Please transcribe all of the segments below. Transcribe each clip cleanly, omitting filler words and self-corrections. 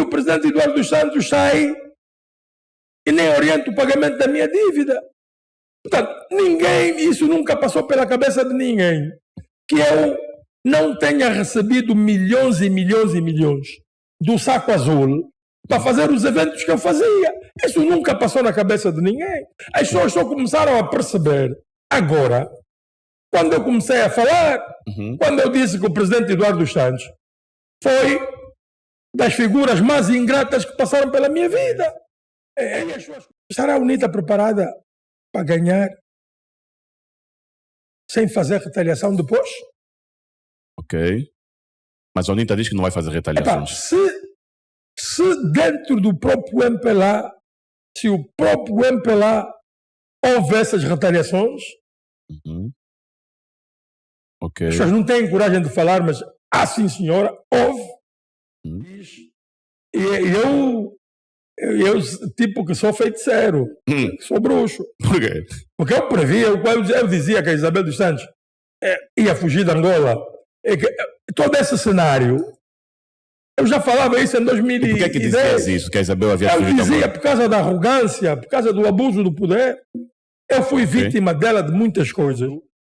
o presidente Eduardo dos Santos sai e nem orienta o pagamento da minha dívida. Portanto, isso nunca passou pela cabeça de ninguém, que eu não tenha recebido milhões e milhões e milhões do saco azul para fazer os eventos que eu fazia. Isso nunca passou na cabeça de ninguém. As pessoas só começaram a perceber agora, quando eu comecei a falar, quando eu disse que o presidente Eduardo dos Santos foi das figuras mais ingratas que passaram pela minha vida. Estará a UNITA preparada para ganhar sem fazer retaliação depois? Ok. Mas a UNITA diz que não vai fazer retaliações. Se dentro do próprio MPLA, se o próprio MPLA houve essas retaliações, okay. As pessoas não têm coragem de falar, mas sim senhora, houve. E eu tipo que sou feiticeiro, que sou bruxo. Por quê? Porque eu previa, eu dizia que a Isabel dos Santos ia fugir de Angola. Todo esse cenário, eu já falava isso em 2010. E por que é que dizias isso, que a Isabel havia fugido de Angola? Eu dizia por causa da arrogância, por causa do abuso do poder. Eu fui vítima dela de muitas coisas.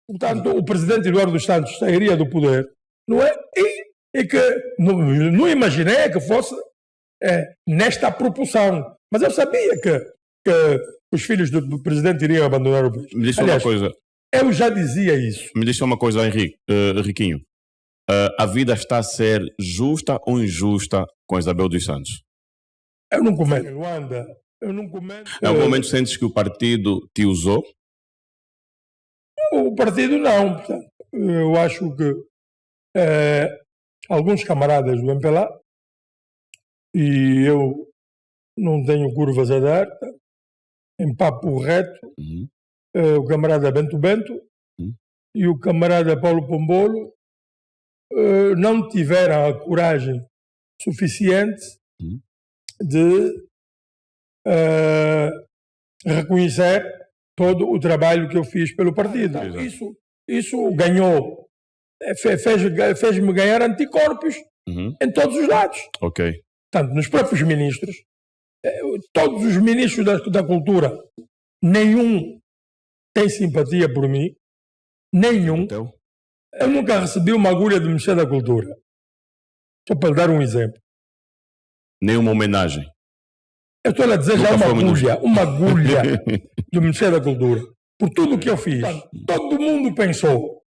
Portanto, o presidente Eduardo dos Santos sairia do poder, não é? E que não imaginei que fosse nesta proporção. Mas eu sabia que os filhos do presidente iriam abandonar o país. Me diz uma coisa. Eu já dizia isso. Me diz uma coisa, Riquinho. A vida está a ser justa ou injusta com Isabel dos Santos? Eu não comento. Luanda, eu não comento. Em algum momento sentes que o partido te usou? O partido não. Portanto, eu acho que alguns camaradas do MPLA, e eu não tenho curvas a dar, em papo reto, o camarada Bento e o camarada Paulo Pombolo não tiveram a coragem suficiente de reconhecer todo o trabalho que eu fiz pelo partido. Isso ganhou, fez-me ganhar anticorpos em todos os lados. Ok. Tanto nos próprios ministros, todos os ministros da cultura, nenhum tem simpatia por mim, nenhum. Então? Eu nunca recebi uma agulha do Ministério da Cultura. Só para lhe dar um exemplo. Nenhuma homenagem. Eu estou a dizer já uma agulha do Ministério da Cultura. Por tudo o que eu fiz. Todo mundo pensou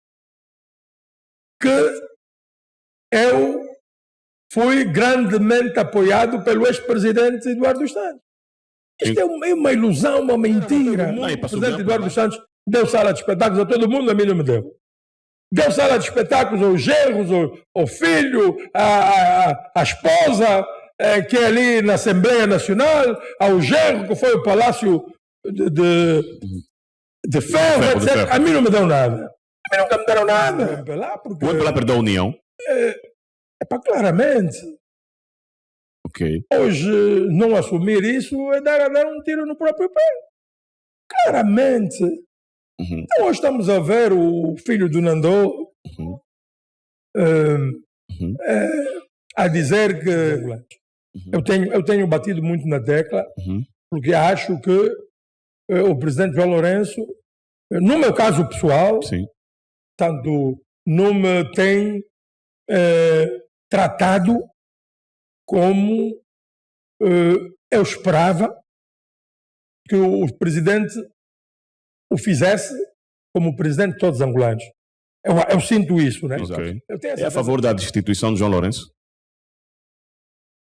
que eu fui grandemente apoiado pelo ex-presidente Eduardo dos Santos. Isto é uma ilusão, uma mentira. O presidente Eduardo dos Santos deu sala de espetáculos a todo mundo, a mim não me deu. Deu sala de espetáculos aos genros, ao filho, à esposa, que é ali na Assembleia Nacional, ao genro, que foi ao Palácio de Ferro, etc. A mim não me deu nada. A mim nunca me deram nada. O MPLA perdeu a união? Claramente. Ok. Hoje, não assumir isso é dar um tiro no próprio pé. Claramente. Então, hoje estamos a ver o filho do Nandô a dizer que eu tenho batido muito na tecla, porque acho que o presidente João Lourenço, no meu caso pessoal, tanto não me tem tratado como eu esperava que o presidente o fizesse como presidente de todos os angolanos. Eu sinto isso, né? Okay. É a favor da destituição de João Lourenço?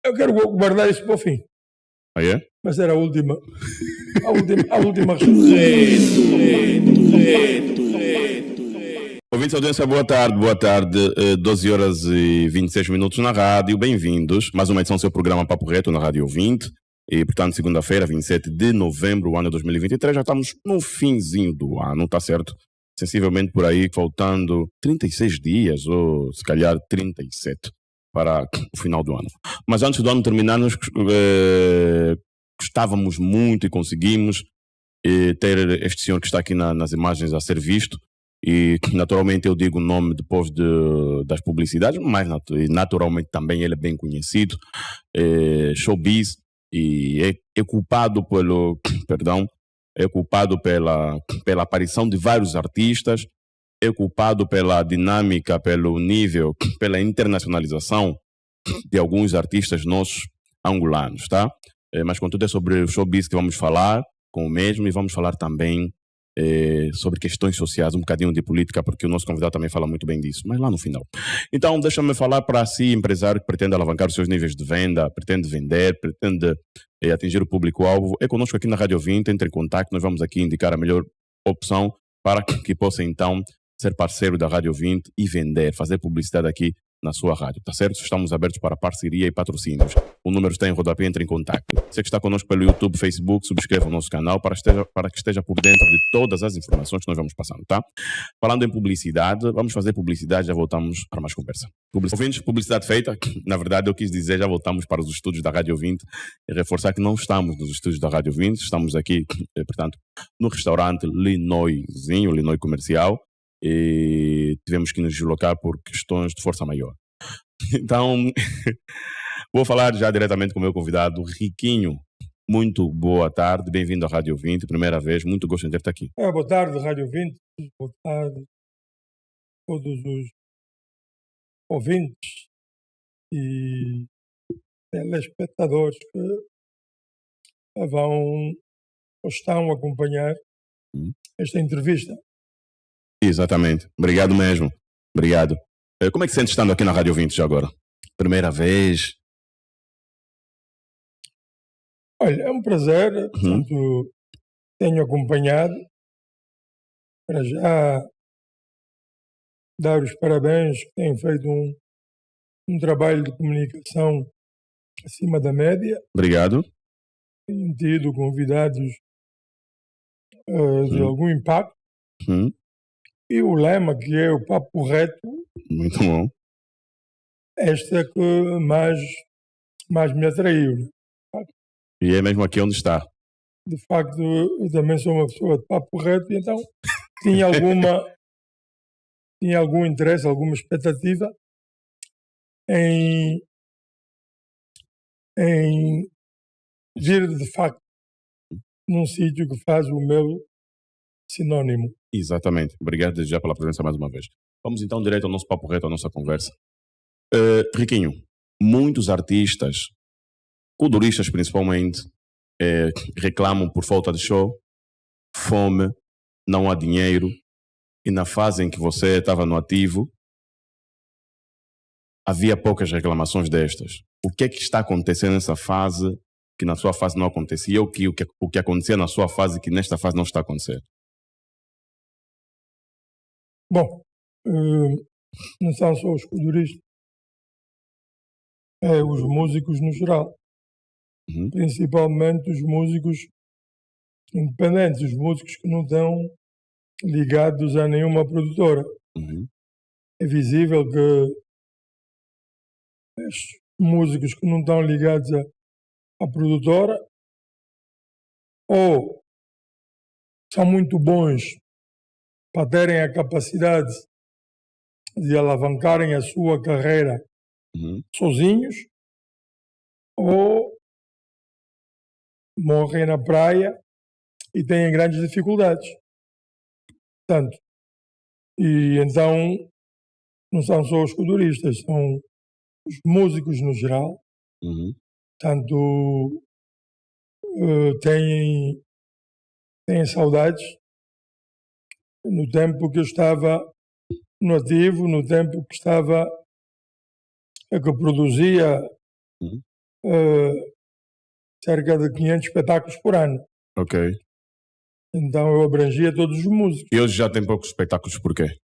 Eu quero guardar isso para o fim. Ah, é? Mas era a última Ouvintes da audiência, boa tarde, 12 horas e 26 minutos na rádio, bem-vindos, mais uma edição do seu programa Papo Reto na Rádio 20, e portanto segunda-feira, 27 de novembro, ano de 2023, já estamos no finzinho do ano, está certo? Sensivelmente por aí, faltando 36 dias, ou se calhar 37, para o final do ano. Mas antes do ano terminar, nós gostávamos muito e conseguimos ter este senhor que está aqui nas imagens a ser visto, E naturalmente eu digo o nome depois das publicidades, mas naturalmente também ele é bem conhecido, Showbiz, e é culpado perdão, é culpado pela aparição de vários artistas, é culpado pela dinâmica, pelo nível, pela internacionalização de alguns artistas nossos angolanos, tá? Mas contudo é sobre o Showbiz que vamos falar com o mesmo, e vamos falar também sobre questões sociais, um bocadinho de política, porque o nosso convidado também fala muito bem disso, mas lá no final. Então, deixa-me falar para si, empresário que pretende alavancar os seus níveis de venda, pretende vender, pretende atingir o público-alvo. É conosco aqui na Rádio 20, entre em contato, nós vamos aqui indicar a melhor opção para que possa então ser parceiro da Rádio 20 e vender, fazer publicidade aqui na sua rádio, tá certo? Estamos abertos para parceria e patrocínios. O número está em rodapé, entre em contato. Você que está conosco pelo YouTube, Facebook, subscreva o nosso canal para que esteja por dentro de todas as informações que nós vamos passando, tá? Falando em publicidade, vamos fazer publicidade, já voltamos para mais conversa. Ouvintes, publicidade feita, na verdade eu quis dizer, já voltamos para os estúdios da Rádio 20 e reforçar que não estamos nos estúdios da Rádio 20, estamos aqui, portanto, no restaurante Linoizinho, Linoi Comercial, e tivemos que nos deslocar por questões de força maior. Então, vou falar já diretamente com o meu convidado, Riquinho. Muito boa tarde, bem-vindo à Rádio 20, primeira vez, muito gosto de ter-te aqui. Boa tarde, Rádio 20, boa tarde a todos os ouvintes e telespectadores que vão ou estão a acompanhar esta entrevista. Exatamente, obrigado mesmo, obrigado. Como é que sentes estando aqui na Rádio 20 já agora? Primeira vez? Olha, é um prazer, portanto, tenho acompanhado. Para já dar os parabéns, que têm feito um trabalho de comunicação acima da média. Obrigado. Tenho tido convidados de algum impacto. E o lema, que é o papo reto, muito bom. Esta é que mais me atraiu. Né? E é mesmo aqui onde está. De facto, eu também sou uma pessoa de papo reto, e então tinha algum interesse, alguma expectativa em vir de facto num sítio que faz o meu sinónimo. Exatamente. Obrigado desde já pela presença mais uma vez. Vamos então direto ao nosso papo reto, à nossa conversa. Riquinho, muitos artistas, culturistas principalmente, reclamam por falta de show, fome, não há dinheiro, e na fase em que você estava no ativo, havia poucas reclamações destas. O que é que está acontecendo nessa fase que na sua fase não acontecia, o que acontecia na sua fase que nesta fase não está acontecendo? Bom, não são só os culturistas, os músicos no geral. Principalmente os músicos independentes, os músicos que não estão ligados a nenhuma produtora. É visível que estes músicos que não estão ligados à produtora ou são muito bons para terem a capacidade de alavancarem a sua carreira sozinhos, ou morrem na praia e têm grandes dificuldades. Portanto, e então não são só os culturistas, são os músicos no geral. Tanto têm saudades no tempo que eu estava no ativo, no tempo que estava que produzia cerca de 500 espetáculos por ano. Ok. Então eu abrangia todos os músicos. E hoje já tem poucos espetáculos, porquê?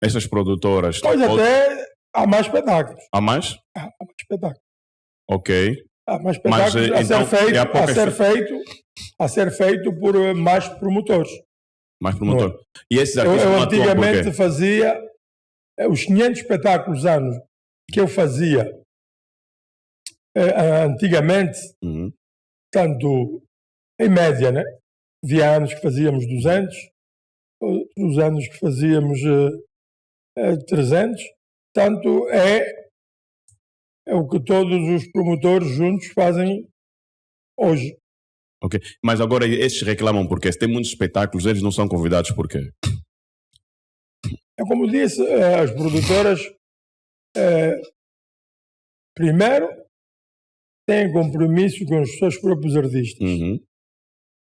Estas produtoras... Pois até há mais espetáculos. Há mais? Há mais espetáculos. Ok. Há mais espetáculos a ser feito por mais promotores. Mais promotor. E esses artistas eu antigamente fazia os 500 espetáculos anos que eu fazia antigamente, tanto em média, né? Havia anos que fazíamos 200, outros anos que fazíamos 300. Portanto, é o que todos os promotores juntos fazem hoje. Ok. Mas agora estes reclamam porque se tem muitos espetáculos, eles não são convidados por quê? É como disse, as produtoras primeiro têm compromisso com os seus próprios artistas. Uhum.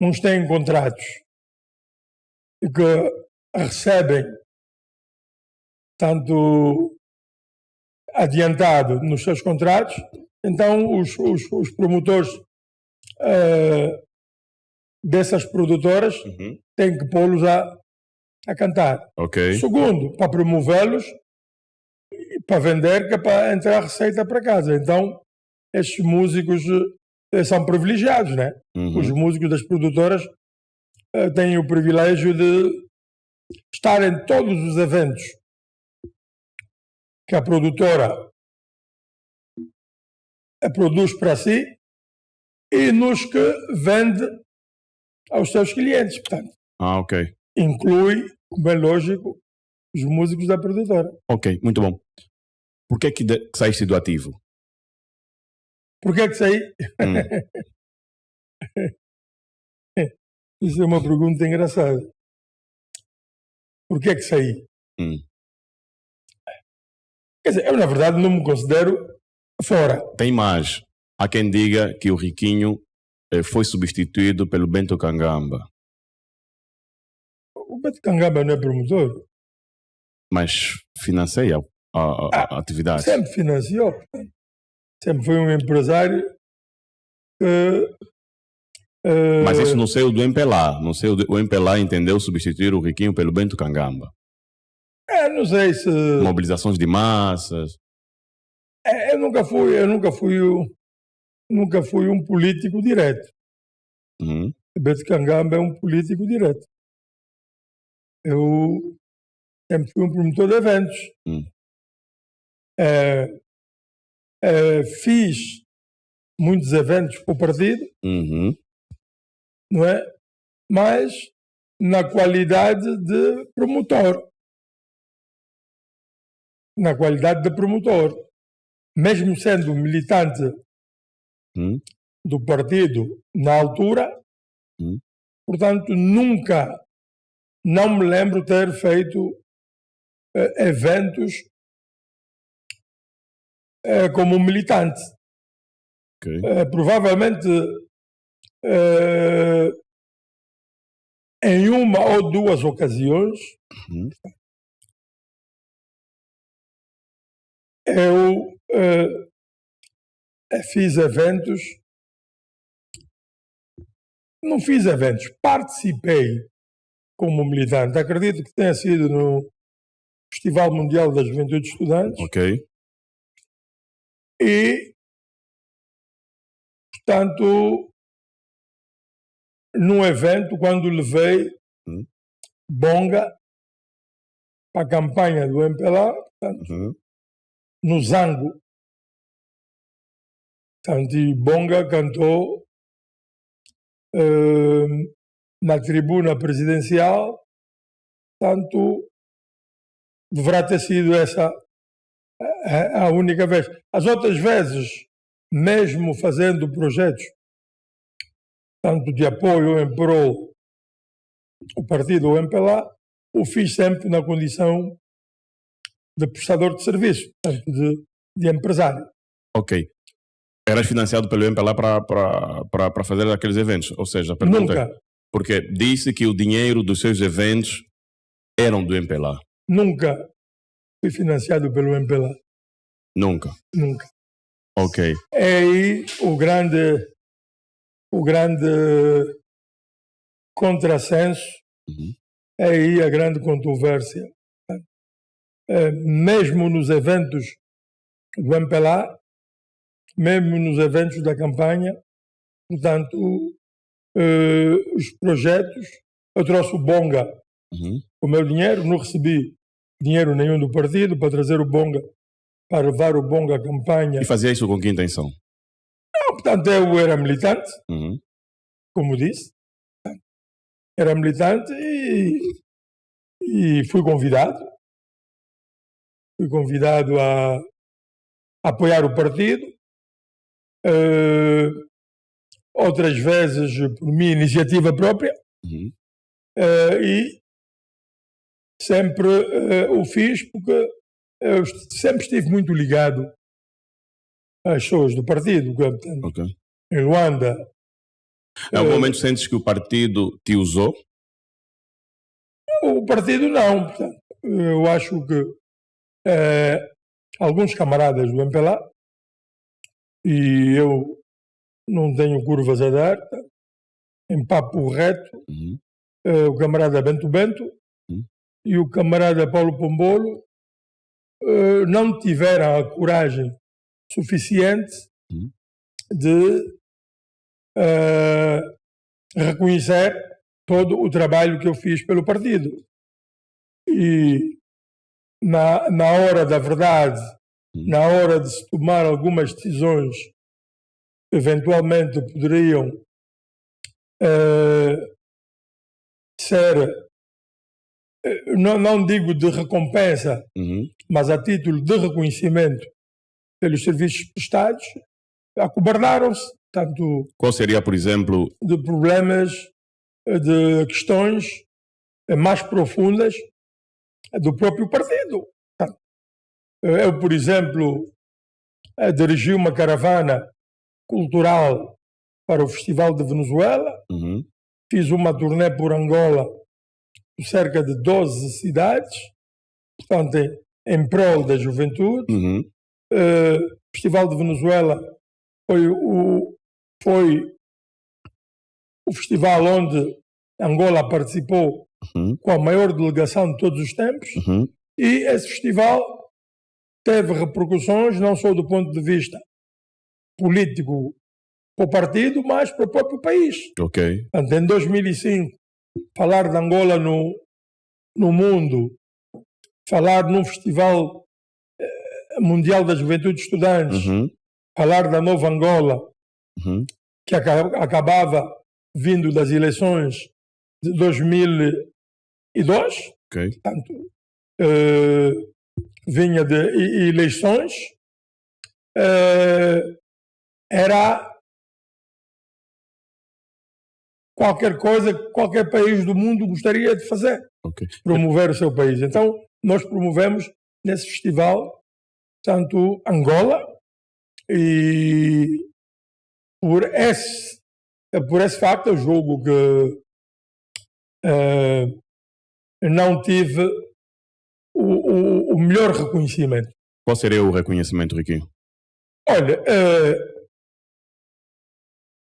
Uns têm contratos que recebem tanto adiantado nos seus contratos, então os promotores dessas produtoras têm que pô-los a cantar. Ok. Segundo, para promovê-los, para vender, que é para entrar receita para casa. Então, estes músicos são privilegiados, né? Os músicos das produtoras têm o privilégio de estar em todos os eventos que a produtora produz para si e nos que vende aos seus clientes. Portanto, ok. inclui, como é lógico, os músicos da produtora. Ok, muito bom. Por que que saíste do ativo? Por que saí? Isso é uma pergunta engraçada. Por que saí? Quer dizer, eu na verdade não me considero fora. Tem mais. Há quem diga que o Riquinho foi substituído pelo Bento Kangamba. O Bento Kangamba não é promotor. Mas financia a atividade. Sempre financiou. Sempre foi um empresário que... Mas isso no seio do MPLA. No seio o MPLA entendeu substituir o Riquinho pelo Bento Kangamba. Não sei se... Mobilizações de massas. Eu nunca fui um político direto. Bento Kangamba é um político direto. Eu sempre fui um promotor de eventos. Fiz muitos eventos para o partido, não é? Mas na qualidade de promotor. Na qualidade de promotor. Mesmo sendo militante do partido na altura, portanto, nunca, não me lembro ter feito eventos como militante. Okay. Provavelmente em uma ou duas ocasiões eu fiz eventos, não fiz eventos, participei como militante. Acredito que tenha sido no Festival Mundial da Juventude Estudantes. Ok. E, portanto, num evento, quando levei bonga para a campanha do MPLA, portanto, no Zango, portanto, e bonga cantou na tribuna presidencial, portanto, deverá ter sido essa a única vez. As outras vezes, mesmo fazendo projetos, tanto de apoio em prol do partido ou MPLA, o fiz sempre na condição de prestador de serviço, portanto, de empresário. Ok. Eras financiado pelo MPLA para fazer aqueles eventos? Ou seja, perguntei. Nunca. Porque disse que o dinheiro dos seus eventos eram do MPLA. Nunca fui financiado pelo MPLA. Nunca? Nunca. Ok. É aí o grande contrassenso, é aí a grande controvérsia. Mesmo nos eventos do MPLA, mesmo nos eventos da campanha, portanto, os projetos, eu trouxe o bonga, o meu dinheiro, não recebi dinheiro nenhum do partido para trazer o bonga, para levar o bonga à campanha. E fazia isso com que intenção? Não, portanto, eu era militante, como disse, era militante e e fui convidado a apoiar o partido, outras vezes por minha iniciativa própria, e sempre o fiz porque eu sempre estive muito ligado às pessoas do partido. Portanto, em Luanda. Em algum momento sentes que o partido te usou? O partido não. Portanto, eu acho que alguns camaradas do MPLA, e eu não tenho curvas a dar, em papo reto, o camarada Bento e o camarada Paulo Pombolo não tiveram a coragem suficiente de reconhecer todo o trabalho que eu fiz pelo partido. E na hora da verdade, na hora de se tomar algumas decisões que eventualmente poderiam ser, não digo de recompensa, mas a título de reconhecimento pelos serviços prestados, acobardaram-se. Tanto qual seria, por exemplo, de problemas, de questões mais profundas do próprio partido. Eu, por exemplo, dirigi uma caravana cultural para o Festival de Venezuela, fiz uma turnê por Angola, por cerca de 12 cidades, portanto, em prol da juventude. O Festival de Venezuela foi o festival onde Angola participou com a maior delegação de todos os tempos, e esse festival teve repercussões não só do ponto de vista político para o partido, mas para o próprio país. Portanto, em 2005, falar de Angola no mundo, falar num festival mundial da juventude de estudantes, falar da nova Angola, que acabava vindo das eleições de 2002, portanto, vinha de eleições, era qualquer coisa que qualquer país do mundo gostaria de fazer, promover o seu país. Então, nós promovemos nesse festival, tanto Angola, e por esse facto eu julgo que não tive o melhor reconhecimento. Qual seria o reconhecimento, Riquinho? Olha,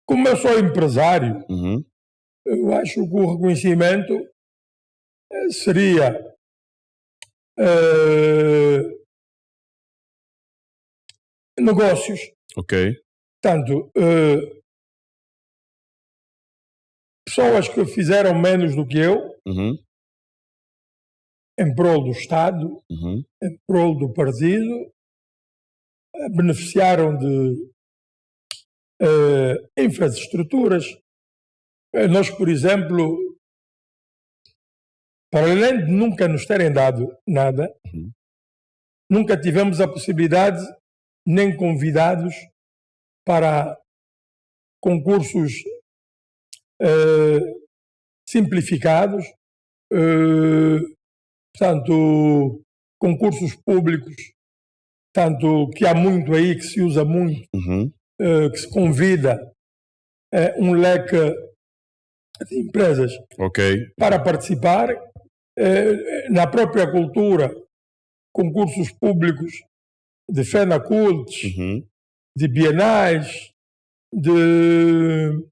como eu sou empresário, eu acho que o reconhecimento seria negócios. Portanto, pessoas que fizeram menos do que eu, em prol do Estado, em prol do partido, beneficiaram de infraestruturas. Nós, por exemplo, para além de nunca nos terem dado nada, nunca tivemos a possibilidade, nem convidados para concursos simplificados, portanto, concursos públicos, tanto que há muito aí, que se usa muito, que se convida um leque de empresas para participar. Na própria cultura, concursos públicos de FENACULTs, de bienais, de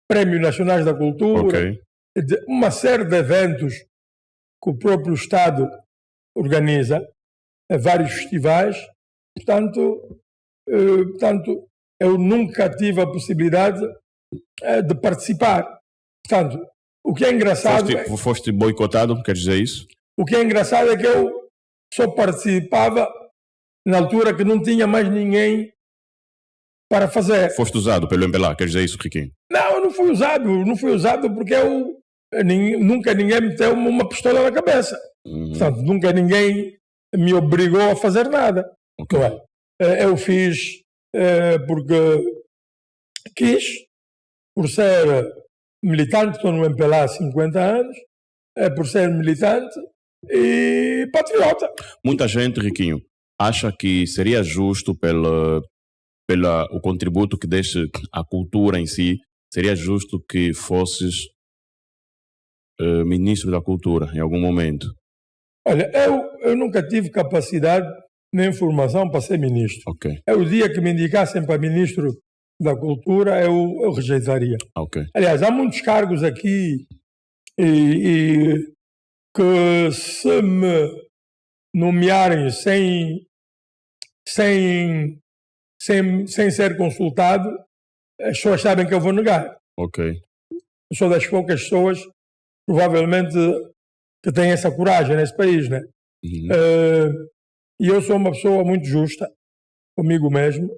Prémios Nacionais da Cultura, de uma série de eventos que o próprio Estado organiza, vários festivais. Portanto, eu nunca tive a possibilidade de participar. Portanto, o que é engraçado... Foste boicotado, quer dizer isso? O que é engraçado é que eu só participava na altura que não tinha mais ninguém para fazer. Foste usado pelo MPLA, quer dizer isso, Riquinho? Não, eu não fui usado porque eu nunca ninguém meteu-me uma pistola na cabeça. Portanto, nunca ninguém me obrigou a fazer nada. Ok. Não é? Eu fiz porque quis, por ser militante, estou no MPLA há 50 anos, por ser militante e patriota. Muita gente, Riquinho, acha que seria justo o contributo que deste à cultura em si, seria justo que fosses ministro da cultura em algum momento. Olha, eu nunca tive capacidade nem formação para ser ministro. Ok. É o dia que me indicassem para ministro da cultura, eu rejeitaria. Ok. Aliás, há muitos cargos aqui e que se me nomearem sem ser consultado, as pessoas sabem que eu vou negar. Ok. Eu sou das poucas pessoas, provavelmente, que têm essa coragem nesse país, né? E eu sou uma pessoa muito justa comigo mesmo.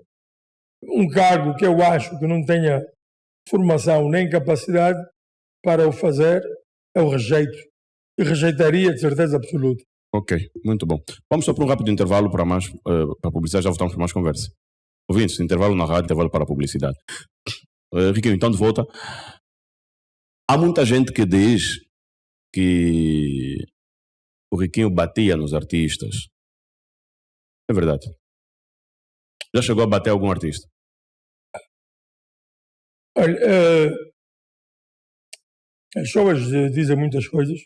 Um cargo que eu acho que não tenha formação nem capacidade para o fazer, eu rejeito. E rejeitaria de certeza absoluta. Ok, muito bom. Vamos só para um rápido intervalo para a publicidade, já voltamos para mais conversa. Ouvintes, intervalo na rádio, intervalo para a publicidade. Riquinho, então de volta. Há muita gente que diz que o Riquinho batia nos artistas. É verdade. Já chegou a bater algum artista? Olha, as pessoas dizem muitas coisas,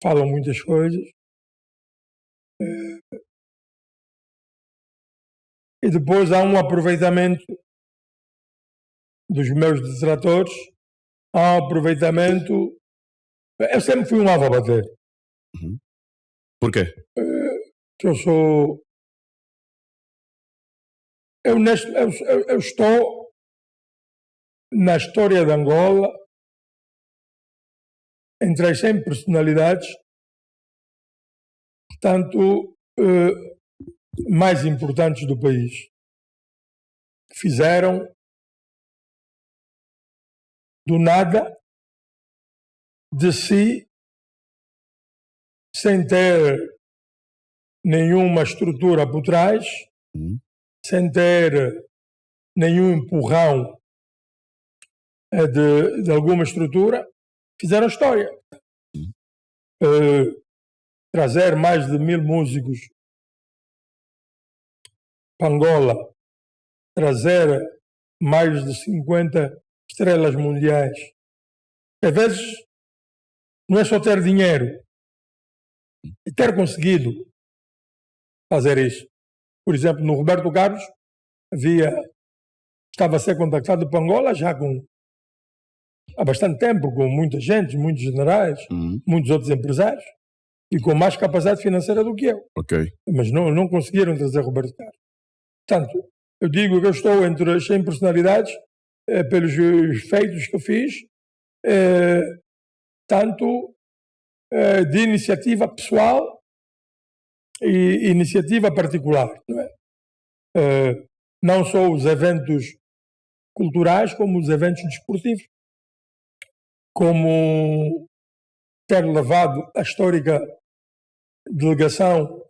falam muitas coisas, e depois há um aproveitamento dos meus detratores, há um aproveitamento. Eu sempre fui um alvo a bater. Por quê? Que eu sou. Eu estou na história de Angola entre as 100 personalidades, portanto, mais importantes do país, que fizeram do nada de si, sem ter nenhuma estrutura por trás, sem ter nenhum empurrão de alguma estrutura, fizeram história. Trazer mais de 1000 músicos para Angola, trazer mais de 50 estrelas mundiais. Às vezes não é só ter dinheiro, é ter conseguido fazer isso. Por exemplo, no Roberto Carlos estava a ser contactado para Angola já há bastante tempo, com muita gente, muitos generais, muitos outros empresários, e com mais capacidade financeira do que eu. Ok. Mas não conseguiram trazer Roberto Carlos. Portanto, eu digo que eu estou entre as 100 personalidades pelos feitos que eu fiz, tanto de iniciativa pessoal e iniciativa particular. Não é? Não só os eventos culturais, como os eventos desportivos. Como ter levado a histórica delegação,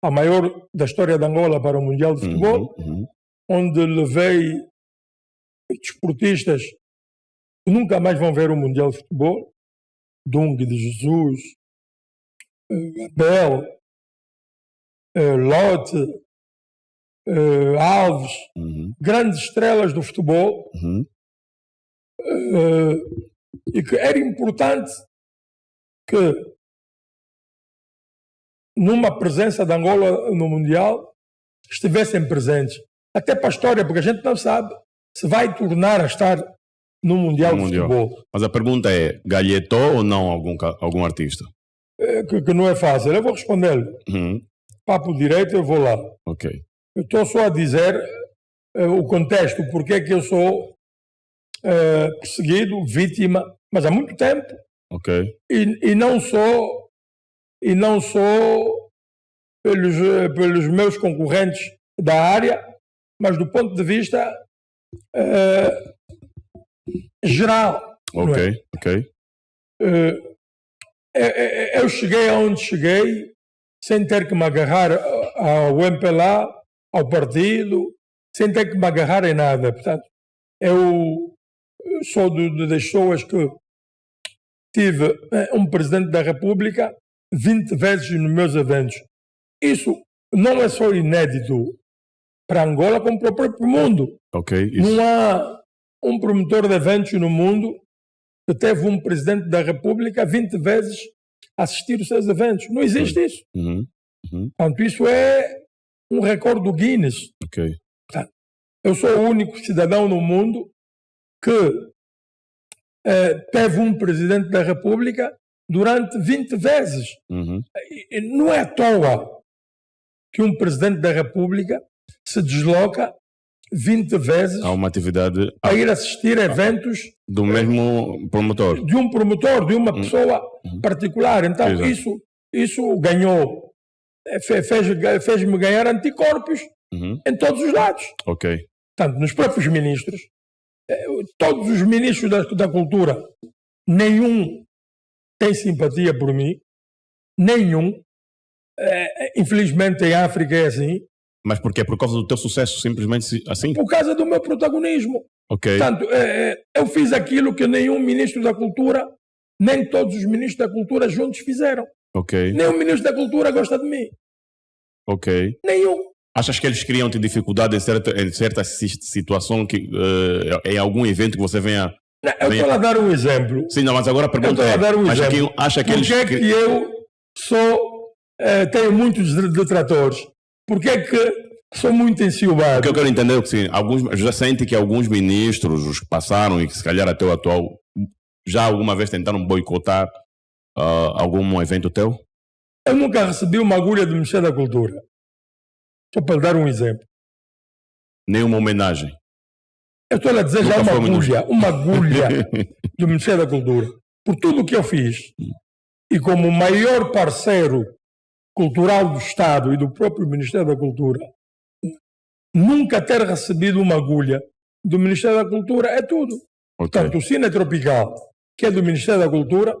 a maior da história de Angola, para o Mundial de Futebol, onde levei desportistas que nunca mais vão ver o Mundial de Futebol, Dung de Jesus, Abel, Lotte, Alves, grandes estrelas do futebol, e que era importante que numa presença de Angola no Mundial estivessem presentes, até para a história, porque a gente não sabe se vai tornar a estar no Mundial de Futebol. Mas a pergunta é, galhetou ou não algum artista? Que não é fácil. Eu vou responder-lhe. Papo direito, eu vou lá. Ok. Eu estou só a dizer o contexto, porque é que eu sou perseguido, vítima, mas há muito tempo. Ok. E não sou pelos meus concorrentes da área, mas do ponto de vista geral. Ok, ok. Eu cheguei aonde cheguei sem ter que me agarrar ao MPLA, ao partido, sem ter que me agarrar em nada. Portanto, eu sou das pessoas que tive um Presidente da República 20 vezes nos meus eventos. Isso não é só inédito para Angola, como para o próprio mundo. Ok. Não há um promotor de eventos no mundo que teve um Presidente da República 20 vezes assistir os seus eventos. Não existe isso. Portanto, isso é um recorde do Guinness. Ok. Portanto, eu sou o único cidadão no mundo que teve um Presidente da República durante 20 vezes. E não é à toa que um Presidente da República se desloca 20 vezes Há uma atividade a ir assistir eventos do mesmo promotor. de um promotor, de uma pessoa particular. Então, Exato. isso ganhou, fez-me ganhar anticorpos em todos os lados. Ok. Portanto, nos próprios ministros, todos os ministros da cultura, nenhum tem simpatia por mim, nenhum. Infelizmente em África é assim. Mas porquê? Por causa do teu sucesso, simplesmente assim? Por causa do meu protagonismo. Ok. Portanto, eu fiz aquilo que nenhum ministro da cultura, nem todos os ministros da cultura juntos fizeram. Ok. Nenhum ministro da cultura gosta de mim. Ok. Nenhum. Achas que eles criam-te dificuldade em certa situação, em algum evento que você venha... Eu estou a dar um exemplo. Sim, não, mas agora a pergunta Eu estou a dar um exemplo. Acha que Por que é que eu tenho muitos detratores? Por que é que sou muito enciumado? O que eu quero entender é que sim, já sente que alguns ministros, os que passaram e que se calhar até o atual, já alguma vez tentaram boicotar algum evento teu? Eu nunca recebi uma agulha do Ministério da Cultura. Só para lhe dar um exemplo. Nenhuma homenagem? Eu estou a dizer já uma agulha do Ministério da Cultura. Por tudo o que eu fiz. E como o maior parceiro cultural do Estado e do próprio Ministério da Cultura, nunca ter recebido uma agulha do Ministério da Cultura é tudo. Okay. Portanto, o Cine Tropical, que é do Ministério da Cultura,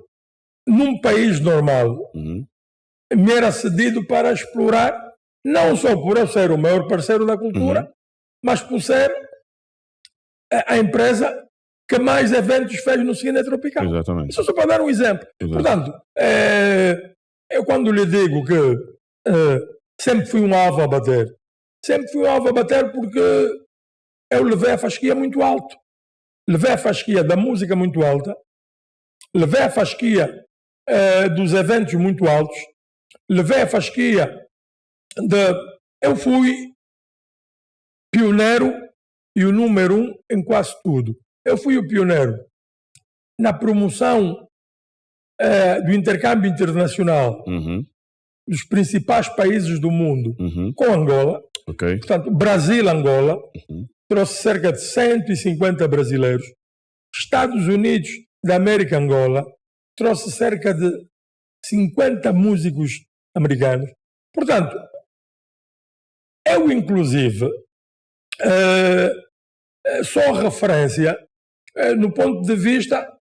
num país normal, me era cedido para explorar, não só por eu ser o maior parceiro da cultura, mas por ser a empresa que mais eventos fez no Cine Tropical. Exatamente. Isso só para dar um exemplo. Exato. Portanto, eu quando lhe digo que sempre fui um alvo a bater, porque eu levei a fasquia muito alto. Levei a fasquia da música muito alta, levei a fasquia dos eventos muito altos, levei a fasquia eu fui pioneiro e o número 1 em quase tudo. Eu fui o pioneiro na promoção do intercâmbio internacional dos principais países do mundo com Angola. Okay. Portanto, Brasil-Angola trouxe cerca de 150 brasileiros. Estados Unidos da América-Angola trouxe cerca de 50 músicos americanos. Portanto, eu inclusive sou referência no ponto de vista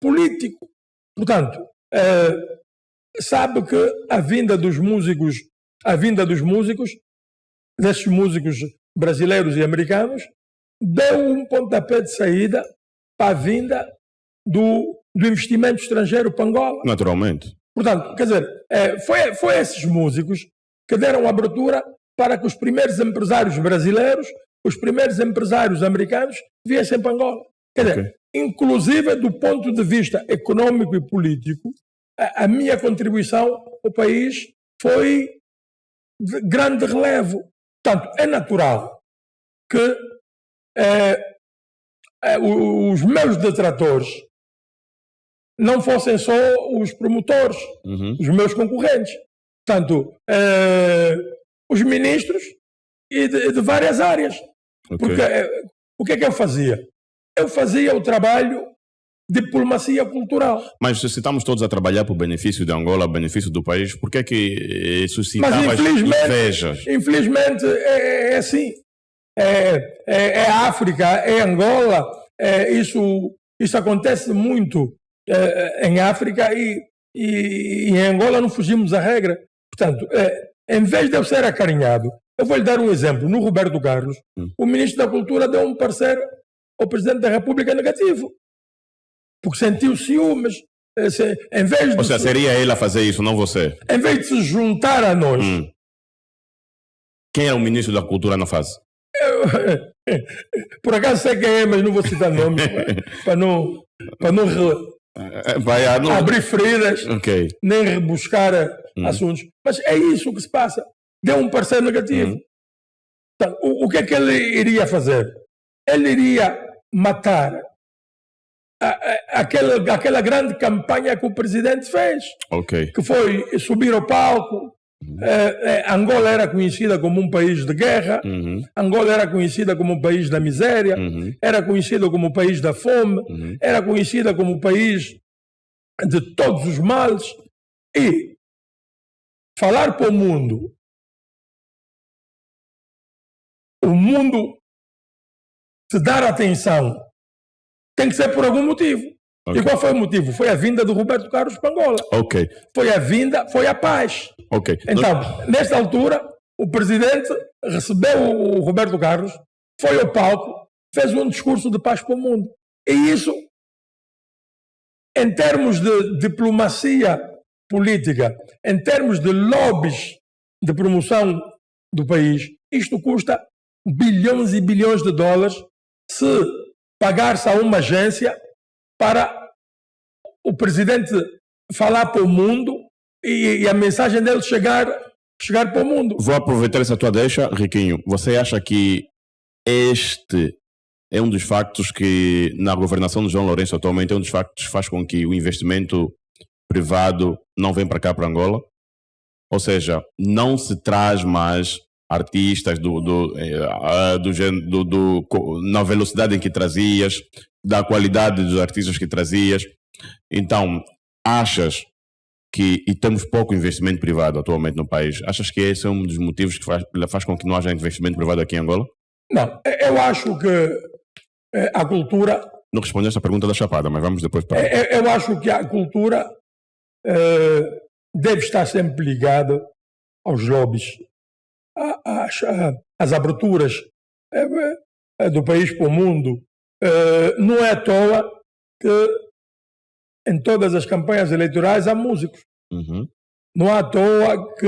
político. Portanto, sabe que a vinda dos músicos, desses músicos brasileiros e americanos, deu um pontapé de saída para a vinda do investimento estrangeiro para Angola. Naturalmente. Portanto, quer dizer, foi esses músicos que deram abertura para que os primeiros empresários brasileiros, os primeiros empresários americanos viessem para Angola. Quer dizer, inclusive do ponto de vista econômico e político, a minha contribuição ao país foi de grande relevo. Portanto, é natural que os meus detratores não fossem só os promotores, os meus concorrentes. Portanto, os ministros e de várias áreas. Okay. Porque o que é que eu fazia? Eu fazia o trabalho de diplomacia cultural. Mas se estamos todos a trabalhar para o benefício de Angola, benefício do país, por que é que suscitava invejas? Infelizmente é assim. É a África, é Angola, Isso acontece muito em África e em Angola não fugimos à regra. Portanto, em vez de eu ser acarinhado, eu vou lhe dar um exemplo. No Roberto Carlos, o Ministro da Cultura deu um parecer ao Presidente da República negativo, porque sentiu ciúmes. Em vez de Ou seja, seria ele a fazer isso, não você? Em vez de se juntar a nós. Quem é o Ministro da Cultura na fase? Por acaso sei quem é, mas não vou citar nomes para não abrir feridas, nem rebuscar assuntos. Mas é isso que se passa. Deu um parecer negativo. Então, o que é que ele iria fazer? Ele iria matar aquela grande campanha que o presidente fez, que foi subir ao palco. Angola era conhecida como um país de guerra, Angola era conhecida como um país da miséria, era conhecida como o país da fome, era conhecida como o país de todos os males. E falar para o mundo se dar atenção tem que ser por algum motivo. E qual foi o motivo? Foi a vinda do Roberto Carlos para Angola. Foi a paz. Então, nesta altura, o presidente recebeu o Roberto Carlos, foi ao palco, fez um discurso de paz para o mundo. E isso, em termos de diplomacia política, em termos de lobbies de promoção do país, isto custa bilhões e bilhões de dólares se pagar-se a uma agência para o presidente falar para o mundo e a mensagem dele chegar para o mundo. Vou aproveitar essa tua deixa, Riquinho. Você acha que este é um dos factos que, na governação de João Lourenço atualmente, é um dos factos que faz com que o investimento privado não venha para cá, para Angola? Ou seja, não se traz mais artistas na velocidade em que trazias, da qualidade dos artistas que trazias. Então, achas que, e temos pouco investimento privado atualmente no país, achas que esse é um dos motivos que faz com que não haja investimento privado aqui em Angola? Não, eu acho que a cultura... Não respondeste a pergunta da Chapada, mas vamos depois para... Eu acho que a cultura deve estar sempre ligada aos lobbies, às aberturas do país para o mundo. Não é à toa que em todas as campanhas eleitorais há músicos. Não é à toa que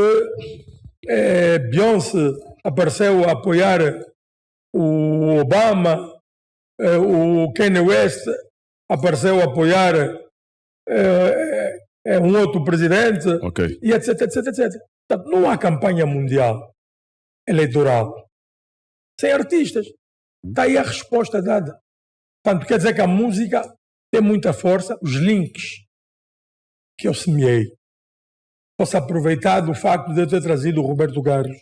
Beyoncé apareceu a apoiar o Obama, o Kanye West apareceu a apoiar um outro presidente, e etc, etc, etc. Portanto, não há campanha mundial eleitoral sem artistas. Está aí a resposta dada. Portanto, quer dizer que a música tem muita força. Os links que eu semeei, posso aproveitar do facto de eu ter trazido o Roberto Carlos.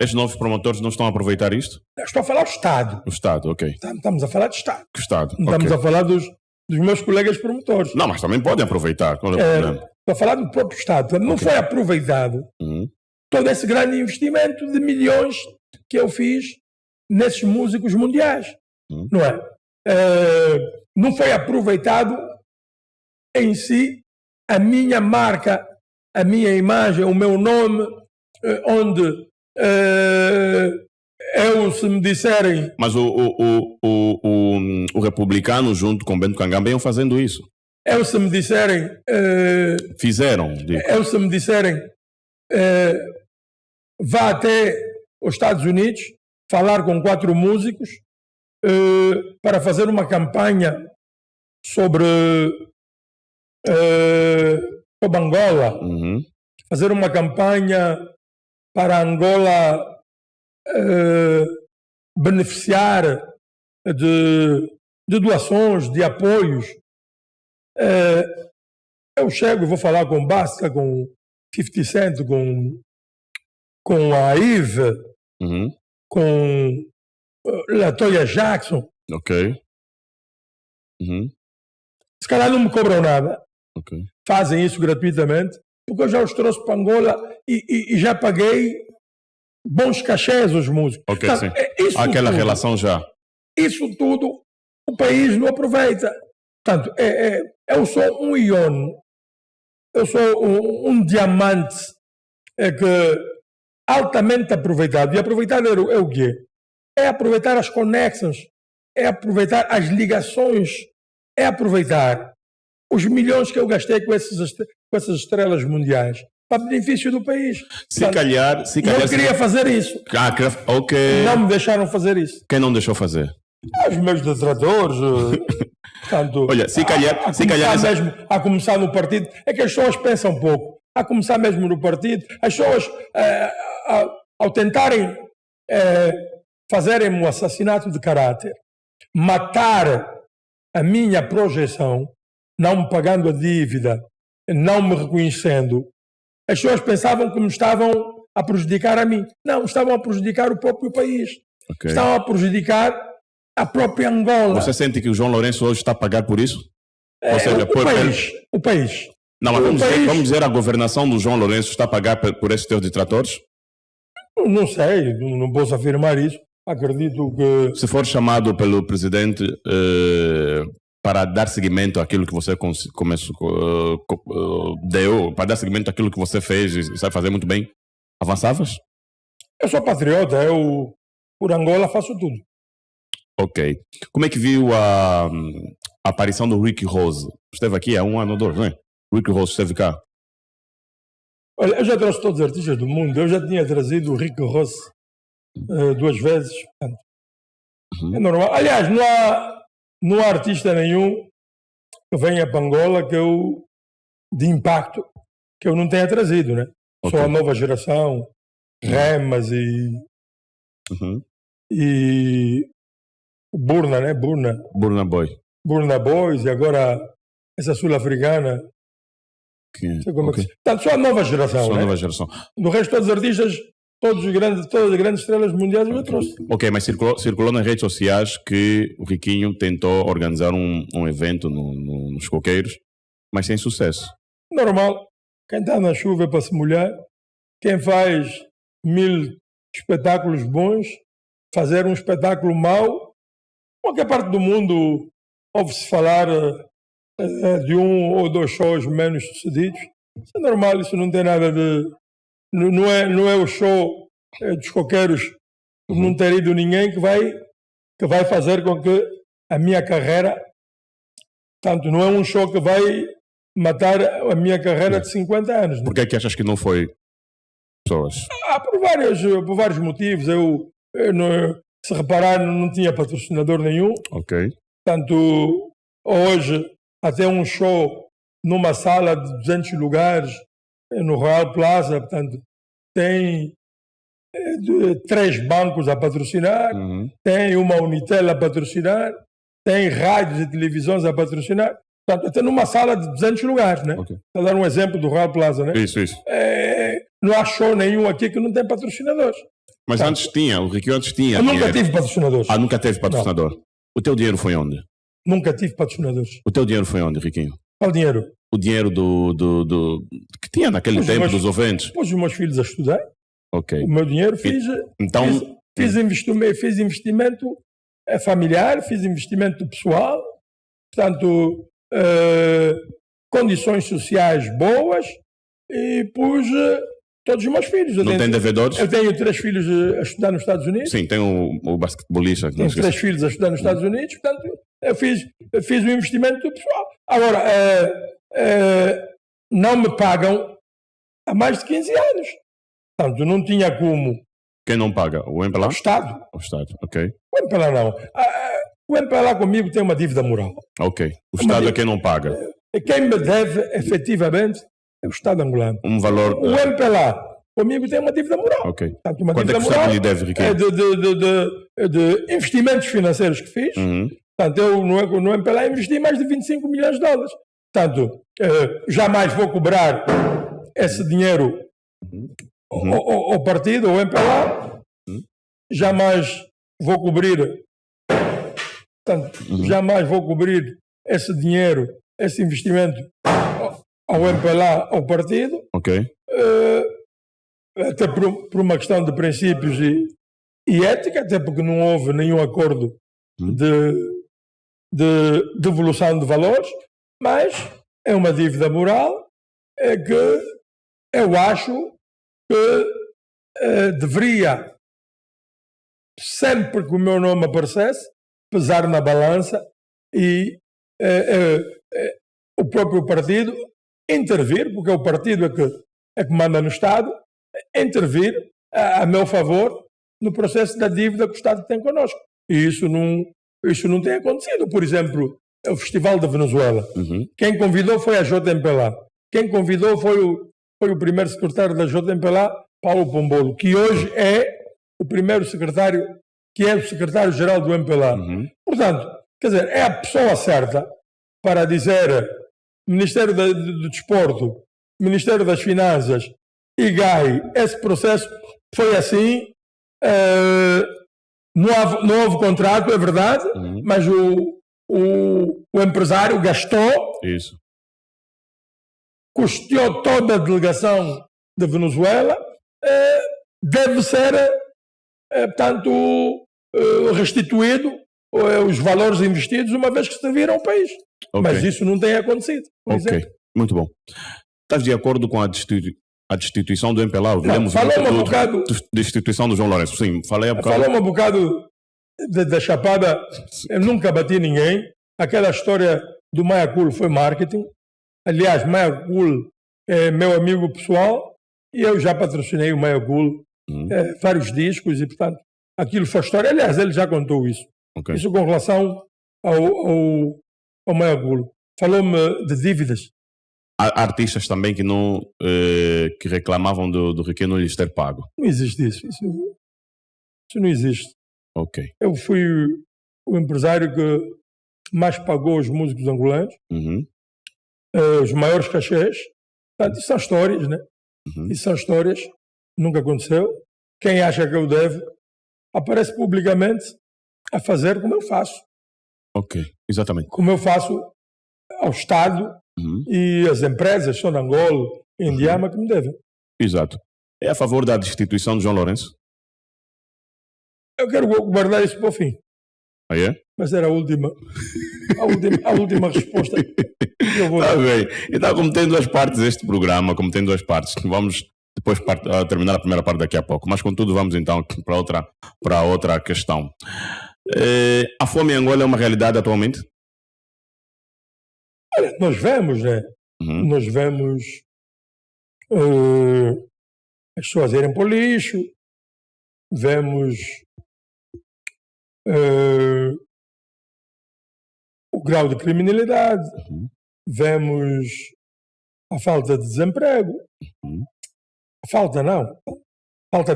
Estes novos promotores não estão a aproveitar isto? Estou a falar do Estado. O Estado, Estamos a falar de Estado. Que Estado? Não estamos a falar dos meus colegas promotores. Não, mas também podem aproveitar. Qual é o problema? Estou a falar do próprio Estado. Não foi aproveitado todo esse grande investimento de milhões que eu fiz nesses músicos mundiais. Não é? Não foi aproveitado em si a minha marca, a minha imagem, o meu nome, onde eu, se me disserem... Mas o republicano junto com Bento Kangamba iam fazendo isso. Eu, se me disserem... Fizeram. Eu, se me disserem vá até os Estados Unidos falar com 4 músicos para fazer uma campanha sobre Angola, fazer uma campanha para Angola beneficiar de doações, de apoios. Eu chego e vou falar com Basta, com 50 Cent, com a Eve, com Latoya Jackson. Se calhar não me cobram nada. Fazem isso gratuitamente, porque eu já os trouxe para Angola e já paguei bons cachês aos músicos. Aquela tudo, relação já. Isso tudo o país não aproveita. Portanto, eu sou um íon, eu sou um diamante que altamente aproveitado. E aproveitar é o quê? É aproveitar as conexões, é aproveitar as ligações, é aproveitar os milhões que eu gastei com essas estrelas mundiais para benefício do país. Se calhar... Eu queria fazer isso. Ok. Não me deixaram fazer isso. Quem não deixou fazer? Os meus detratores. Portanto, olha, se calhar a começar no partido, é que as pessoas pensam pouco. A começar mesmo no partido, as pessoas, ao tentarem fazerem um assassinato de caráter, matar a minha projeção, não me pagando a dívida, não me reconhecendo, as pessoas pensavam que me estavam a prejudicar a mim. Não, estavam a prejudicar o próprio país. Okay. Estavam a prejudicar a própria Angola. Você sente que o João Lourenço hoje está a pagar por isso? Ou seja, o país. Não, mas vamos dizer a governação do João Lourenço está a pagar por esses teus detratores? Não sei, não posso afirmar isso. Acredito que... Se for chamado pelo presidente para dar seguimento àquilo que você deu, para dar seguimento àquilo que você fez e sabe fazer muito bem, avançavas? Eu sou patriota, eu por Angola faço tudo. Ok. Como é que viu a aparição do Ricky Rose? Esteve aqui há 1 ano ou 2, não é? Ricky Rose esteve cá. Olha, eu já trouxe todos os artistas do mundo. Eu já tinha trazido o Ricky Rose 2 vezes. É normal. Aliás, não há artista nenhum que venha para Angola de impacto que eu não tenha trazido, né? Okay. Só a nova geração, Remas e Burna, né? Burna Boy. Burna Boys e agora essa sul-africana. Portanto, só a nova geração. Só a né? nova geração. Do resto, todos os artistas, todas as grandes estrelas mundiais eu trouxe. Ok, mas circulou nas redes sociais que o Riquinho tentou organizar um evento nos Coqueiros, mas sem sucesso. Normal. Quem está na chuva é para se molhar. Quem faz 1000 espetáculos bons, fazer um espetáculo mau, qualquer parte do mundo ouve-se falar de 1 ou 2 shows menos sucedidos. Isso é normal, isso não tem nada de... Não é o show dos Coqueiros por não ter ido ninguém que vai fazer com que a minha carreira... Portanto, não é um show que vai matar a minha carreira de 50 anos. Né? Por que é que achas que não foi pessoas? Por vários motivos. Eu se reparar, não tinha patrocinador nenhum. Ok. Portanto, hoje, até um show numa sala de 200 lugares, no Royal Plaza, portanto, tem 3 bancos a patrocinar, tem uma Unitel a patrocinar, tem rádios e televisões a patrocinar, portanto, até numa sala de 200 lugares, né? Okay. Para dar um exemplo do Royal Plaza, né? Isso. Não há show nenhum aqui que não tem patrocinadores. Mas portanto, antes tinha, o Riquinho antes tinha. Eu nunca tive patrocinadores. Nunca teve patrocinador. Não. O teu dinheiro foi onde? Nunca tive patrocinadores. O teu dinheiro foi onde, Riquinho? Qual dinheiro? O dinheiro que tinha naquele tempo dos eventos. Pus os meus filhos a estudar. Ok. O meu dinheiro fiz investimento familiar, fiz investimento pessoal, portanto, condições sociais boas e pus todos os meus filhos. Não tem devedores? Eu tenho 3 filhos a estudar nos Estados Unidos. Sim, tem o basquetebolista. Tenho 3 filhos a estudar nos Estados Unidos, portanto, eu fiz o investimento pessoal. Agora, não me pagam há mais de 15 anos. Portanto, não tinha como. Quem não paga? O MPLA? O Estado. O Estado, ok. O MPLA não. O MPLA comigo tem uma dívida moral. Ok. O Estado é quem não paga. Quem me deve, efetivamente, é o Estado angolano. Um valor... O MPLA comigo tem uma dívida moral. Ok. Portanto, uma quanto dívida é que o Estado lhe deve, Riquinho? De investimentos financeiros que fiz. Portanto, eu no MPLA investi mais de 25 milhões de dólares. Portanto, jamais vou cobrar esse dinheiro ao partido, ao MPLA. Jamais vou cobrir... Portanto, jamais vou cobrir esse dinheiro, esse investimento ao MPLA, ao partido. Ok. Até por uma questão de princípios e ética, até porque não houve nenhum acordo de devolução de valores, mas é uma dívida moral que eu acho que deveria, sempre que o meu nome aparecesse, pesar na balança e o próprio partido intervir, porque o partido é que manda no Estado, intervir a meu favor no processo da dívida que o Estado tem connosco. E isso não tem acontecido. Por exemplo, o Festival da Venezuela. Quem convidou foi a JMPLA. Quem convidou foi o primeiro secretário da JMPLA, Paulo Pombolo, que hoje é o primeiro secretário, que é o secretário-geral do MPLA. Portanto, quer dizer, é a pessoa certa para dizer Ministério do Desporto, Ministério das Finanças e GAI, esse processo foi assim, não houve contrato, é verdade, mas o empresário gastou, isso, custeou toda a delegação de Venezuela, deve ser, portanto, restituído os valores investidos uma vez que serviram ao país. Okay. Mas isso não tem acontecido. Ok, muito bom. Estás de acordo com a destituição do MPLA? Falou-me um bocado... Destituição do João Lourenço, sim. Falou-me um bocado da chapada. Eu nunca bati ninguém. Aquela história do Maia Cool foi marketing. Aliás, Maia Cool é meu amigo pessoal e eu já patrocinei o Maia Cool vários discos e, portanto, aquilo foi história. Aliás, ele já contou isso. Okay. Isso com relação ao Maia Cool. Falou-me de dívidas. Há artistas também que não que reclamavam do Riquet não lhes ter pago. Não existe isso. Isso não existe. Ok. Eu fui o empresário que mais pagou os músicos angolanos, os maiores cachês. Portanto, isso são histórias, né? Isso são histórias. Nunca aconteceu. Quem acha que eu devo, aparece publicamente a fazer como eu faço. Ok, exatamente. Como eu faço ao Estado e as empresas, são de Angola e Indiama, que me devem. Exato. É a favor da destituição de João Lourenço? Eu quero guardar isso para o fim. Ah, é? Mas era a última resposta que eu vou dar. Está bem. Então, como tem duas partes este programa, vamos depois terminar a primeira parte daqui a pouco. Mas, contudo, vamos então para outra questão. A fome em Angola é uma realidade atualmente? Olha, nós vemos, né? Nós vemos as pessoas irem para o lixo, vemos o grau de criminalidade, vemos a falta de desemprego, falta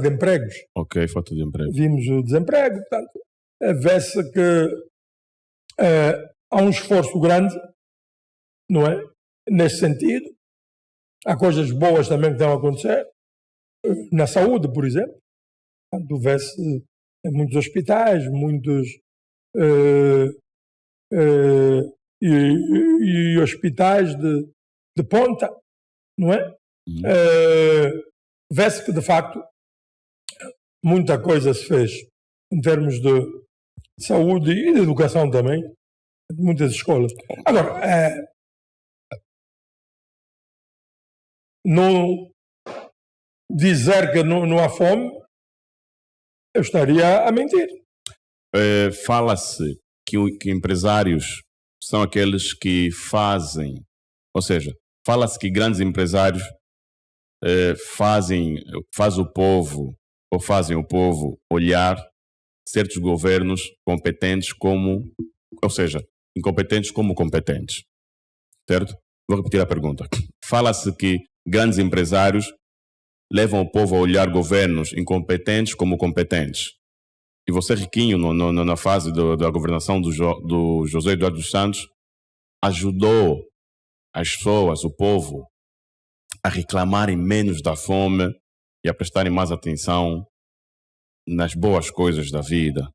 de empregos. Ok, falta de emprego. Vimos o desemprego, portanto, vê-se que há um esforço grande, não é? Nesse sentido. Há coisas boas também que estão a acontecer. Na saúde, por exemplo. Portanto, vê-se muitos hospitais, muitos e hospitais de ponta, não é? Vê-se que, de facto, muita coisa se fez em termos de saúde e de educação também, muitas escolas. Agora, não dizer que não há fome, eu estaria a mentir. Fala-se que empresários são aqueles que fazem, ou seja, fala-se que grandes empresários fazem o povo olhar certos governos competentes incompetentes como competentes. Certo? Vou repetir a pergunta. Fala-se que grandes empresários levam o povo a olhar governos incompetentes como competentes. E você, Riquinho, na fase da governação do José Eduardo dos Santos, ajudou as pessoas, o povo, a reclamarem menos da fome e a prestarem mais atenção nas boas coisas da vida.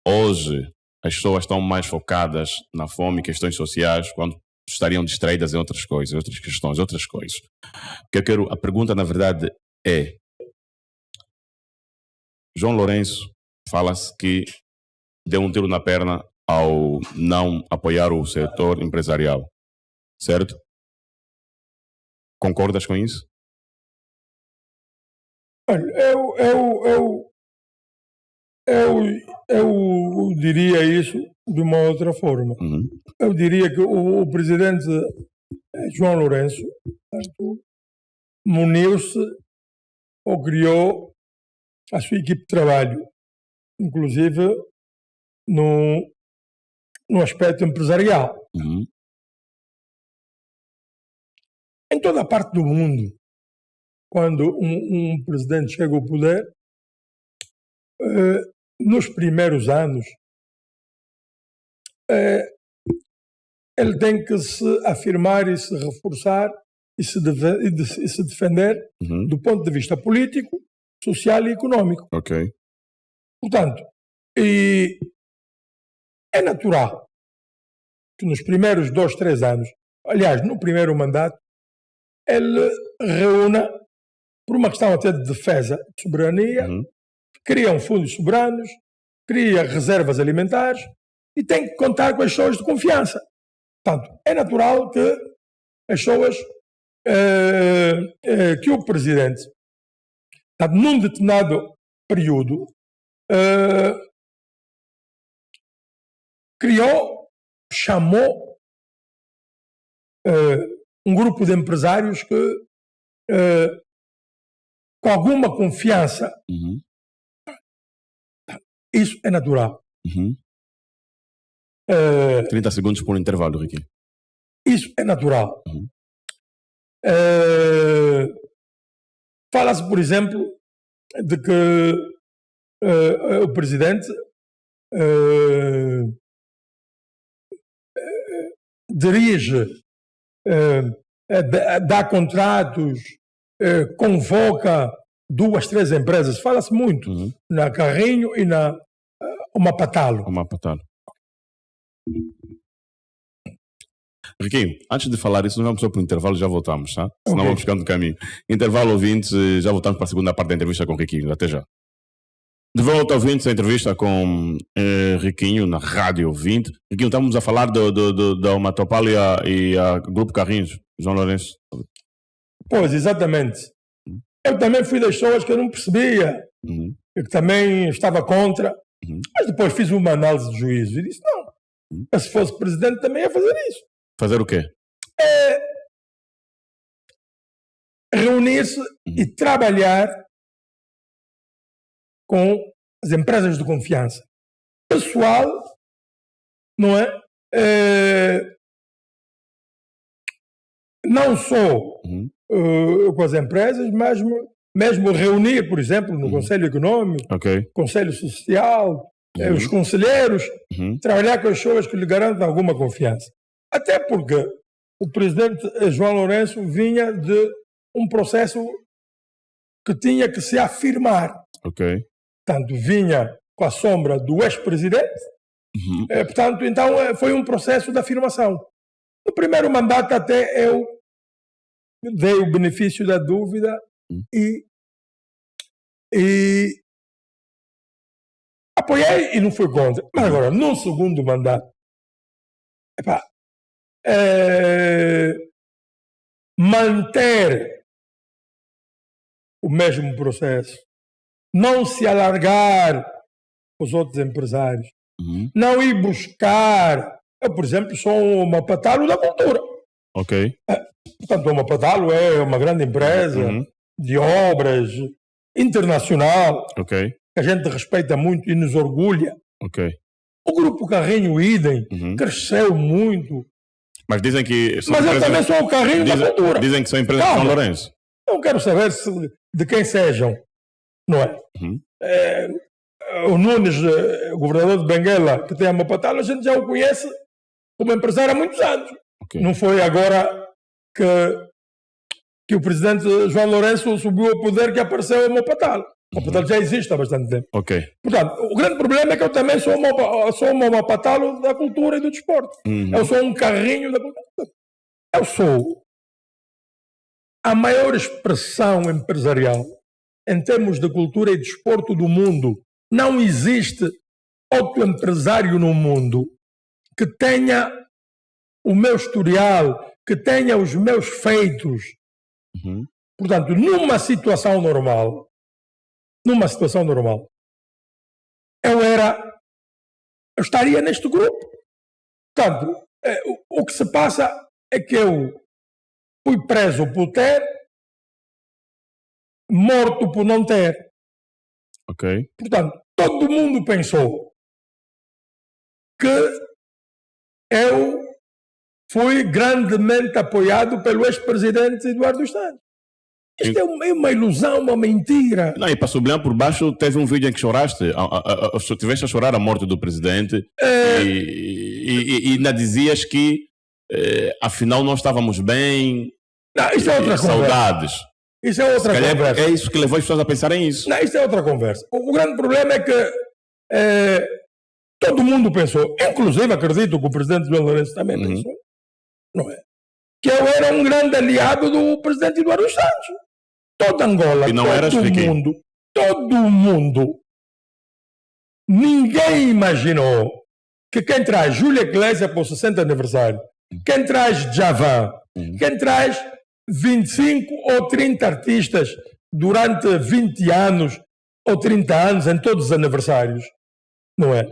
Hoje, as pessoas estão mais focadas na fome e questões sociais, quando estariam distraídas em outras coisas, outras questões, outras coisas. A pergunta, na verdade, é: João Lourenço, fala-se que deu um tiro na perna ao não apoiar o setor empresarial, certo? Concordas com isso? Olha, eu diria isso de uma outra forma. Eu diria que o presidente João Lourenço muniu-se ou criou a sua equipe de trabalho, inclusive no aspecto empresarial. Em toda a parte do mundo, quando um presidente chega ao poder, nos primeiros anos, ele tem que se afirmar e se reforçar e se defender do ponto de vista político, social e económico. Ok. Portanto, é natural que nos primeiros 2, 3 anos, aliás, no primeiro mandato, ele reúna, por uma questão até de defesa de soberania, cria fundos soberanos, cria reservas alimentares e tem que contar com as pessoas de confiança. Portanto, é natural que as pessoas, que o presidente, portanto, num determinado período, chamou um grupo de empresários que, com alguma confiança, isso é natural. 30 segundos por intervalo, Ricky. Isso é natural. Fala-se, por exemplo, de que o presidente dirige, dá contratos, convoca 2, 3 empresas. Fala-se muito na Carrinho e na Umapatalo. Riquinho, antes de falar isso, nós vamos só para o intervalo e já voltamos, tá? Senão vamos ficando no caminho. Intervalo, ouvintes, já voltamos para a segunda parte da entrevista com o Riquinho. Até já. De volta, ouvintes, a entrevista com Riquinho na Rádio 20. Riquinho, estamos a falar da Umapatalo e a Grupo Carrinhos, João Lourenço. Pois, exatamente. Eu também fui das pessoas que eu não percebia, que também estava contra, mas depois fiz uma análise de juízo e disse, não, se fosse presidente também ia fazer isso. Fazer o quê? Reunir-se e trabalhar com as empresas de confiança. Pessoal, não é? Não só com as empresas, mas mesmo reunir, por exemplo, no Conselho Econômico, Conselho Social, os conselheiros, trabalhar com as pessoas que lhe garantem alguma confiança. Até porque o presidente João Lourenço vinha de um processo que tinha que se afirmar. Portanto, vinha com a sombra do ex-presidente. Portanto, então foi um processo de afirmação. No primeiro mandato até eu dei o benefício da dúvida e apoiei e não fui contra. Mas agora, no segundo mandato, manter o mesmo processo, não se alargar os outros empresários, não ir buscar. Eu, por exemplo, sou um Umapatalo da cultura. Portanto, o Umapatalo é uma grande empresa de obras internacional, que a gente respeita muito e nos orgulha. O Grupo Carrinho Idem cresceu muito. Mas dizem que... Mas eu também sou o Carrinho da cultura. Dizem que são empresas de São Lourenço. Eu quero saber de quem sejam, não é? O Nunes, governador de Benguela, que tem a Umapatalo, a gente já o conhece como empresário há muitos anos. Não foi agora que o presidente João Lourenço subiu ao poder que apareceu a Umapatalo. A Umapatalo já existe há bastante tempo. Portanto, o grande problema é que eu também sou uma Umapatalo da cultura e do desporto. Eu sou um Carrinho da cultura. Eu sou a maior expressão empresarial em termos de cultura e desporto do mundo. Não existe outro empresário no mundo que tenha o meu historial, que tenha os meus feitos. Portanto, numa situação normal, eu estaria neste grupo. Portanto, o que se passa é que eu fui preso por ter, morto por não ter. Ok. Portanto, todo mundo pensou que eu fui grandemente apoiado pelo ex-presidente Eduardo dos Santos. Isto é uma ilusão, uma mentira. Não, e para sublinhar por baixo, teve um vídeo em que choraste. Tiveste a chorar a morte do presidente e ainda dizias que afinal não estávamos bem. Não, isso é outra saudades. Conversa. Isso é outra conversa. É isso que levou as pessoas a pensarem isso. Não, isso é outra conversa. O grande problema é que todo mundo pensou, inclusive acredito que o presidente João Lourenço também pensou, não é? Que eu era um grande aliado do presidente Eduardo dos Santos. Toda Angola, e não todo mundo, ninguém imaginou que quem traz Júlia Iglesias para o 60º aniversário, quem traz Djavan, quem traz 25 ou 30 artistas durante 20 anos ou 30 anos em todos os aniversários, não é?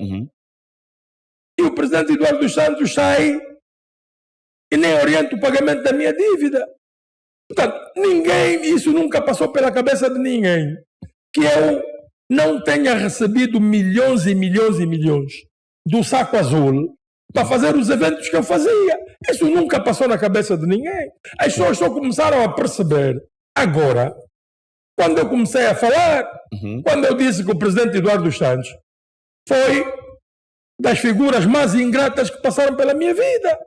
E o presidente Eduardo dos Santos sai e nem orienta o pagamento da minha dívida. Portanto, isso nunca passou pela cabeça de ninguém, que eu não tenha recebido milhões e milhões e milhões do saco azul para fazer os eventos que eu fazia. Isso nunca passou na cabeça de ninguém. As pessoas só começaram a perceber agora, quando eu comecei a falar, quando eu disse que o presidente Eduardo dos Santos foi das figuras mais ingratas que passaram pela minha vida.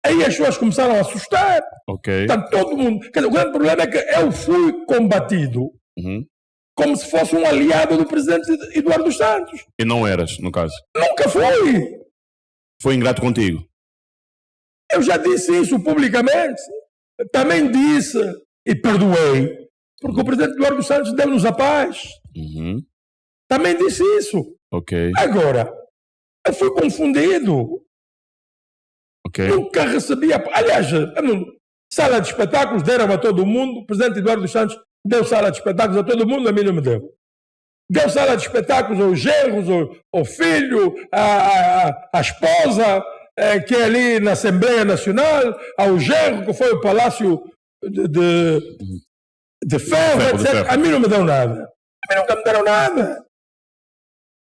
Aí as pessoas começaram a assustar. Ok. Portanto, todo mundo... Quer dizer, o grande problema é que eu fui combatido como se fosse um aliado do presidente Eduardo dos Santos. E não eras, no caso? Nunca fui. Foi ingrato contigo? Eu já disse isso publicamente. Também disse e perdoei. Porque o presidente Eduardo dos Santos deu-nos a paz. Também disse isso. Ok. Agora, eu fui confundido. Okay. Nunca recebia. Aliás, sala de espetáculos deram a todo mundo. O presidente Eduardo dos Santos deu sala de espetáculos a todo mundo, a mim não me deu. Deu sala de espetáculos aos genros, ao filho, à esposa, que é ali na Assembleia Nacional, ao genro, que foi o Palácio de Ferro, etc. A mim não me deu nada. A mim nunca me deram nada.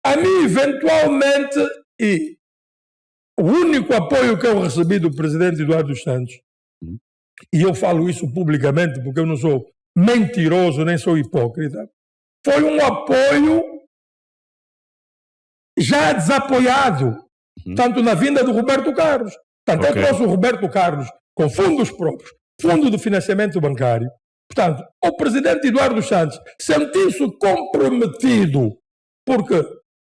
A mim, eventualmente, e o único apoio que eu recebi do presidente Eduardo dos Santos, e eu falo isso publicamente porque eu não sou mentiroso nem sou hipócrita, foi um apoio já desapoiado, tanto na vinda do Roberto Carlos. Portanto, eu trouxe o Roberto Carlos com fundos próprios, fundo de financiamento bancário. Portanto, o presidente Eduardo dos Santos sentiu-se comprometido porque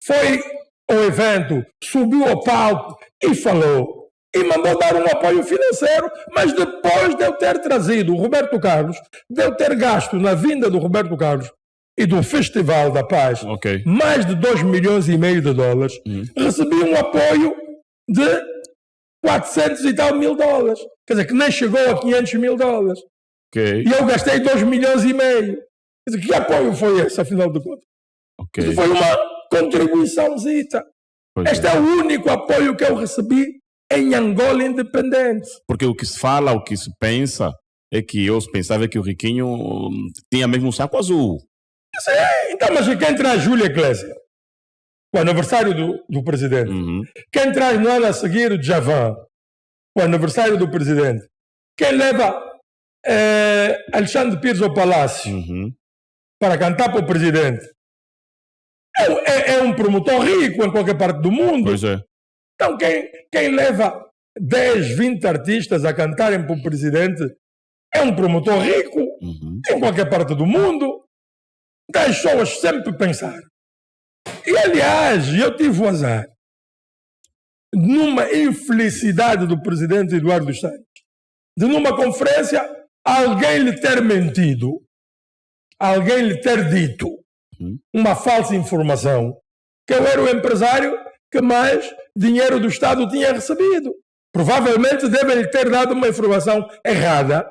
foi ao evento, subiu ao palco e falou, e mandou dar um apoio financeiro, mas depois de eu ter trazido o Roberto Carlos, de eu ter gasto na vinda do Roberto Carlos e do Festival da Paz mais de 2,5 milhões de dólares, recebi um apoio de 400 e tal mil dólares. Quer dizer, que nem chegou a 500 mil dólares. E eu gastei 2,5 milhões. Quer dizer, que apoio foi esse, afinal de contas? Isso foi uma contribuiçãozita. Este é o único apoio que eu recebi em Angola independente. Porque o que se fala, o que se pensa, é que eu pensava que o Riquinho tinha mesmo um saco azul. Sim, então, mas quem traz Júlia Iglesias? O aniversário do presidente. Quem traz no ano a seguir o Djavan? O aniversário do presidente. Quem leva Alexandre Pires ao Palácio para cantar para o presidente? É um promotor rico em qualquer parte do mundo. Pois é. Então, quem leva 10, 20 artistas a cantarem para o presidente é um promotor rico em qualquer parte do mundo. Então, as pessoas sempre pensaram. E, aliás, eu tive o azar, numa infelicidade do presidente Eduardo dos Santos, de numa conferência alguém lhe ter mentido, alguém lhe ter dito uma falsa informação, que eu era o empresário que mais dinheiro do Estado tinha recebido. Provavelmente devem ter dado uma informação errada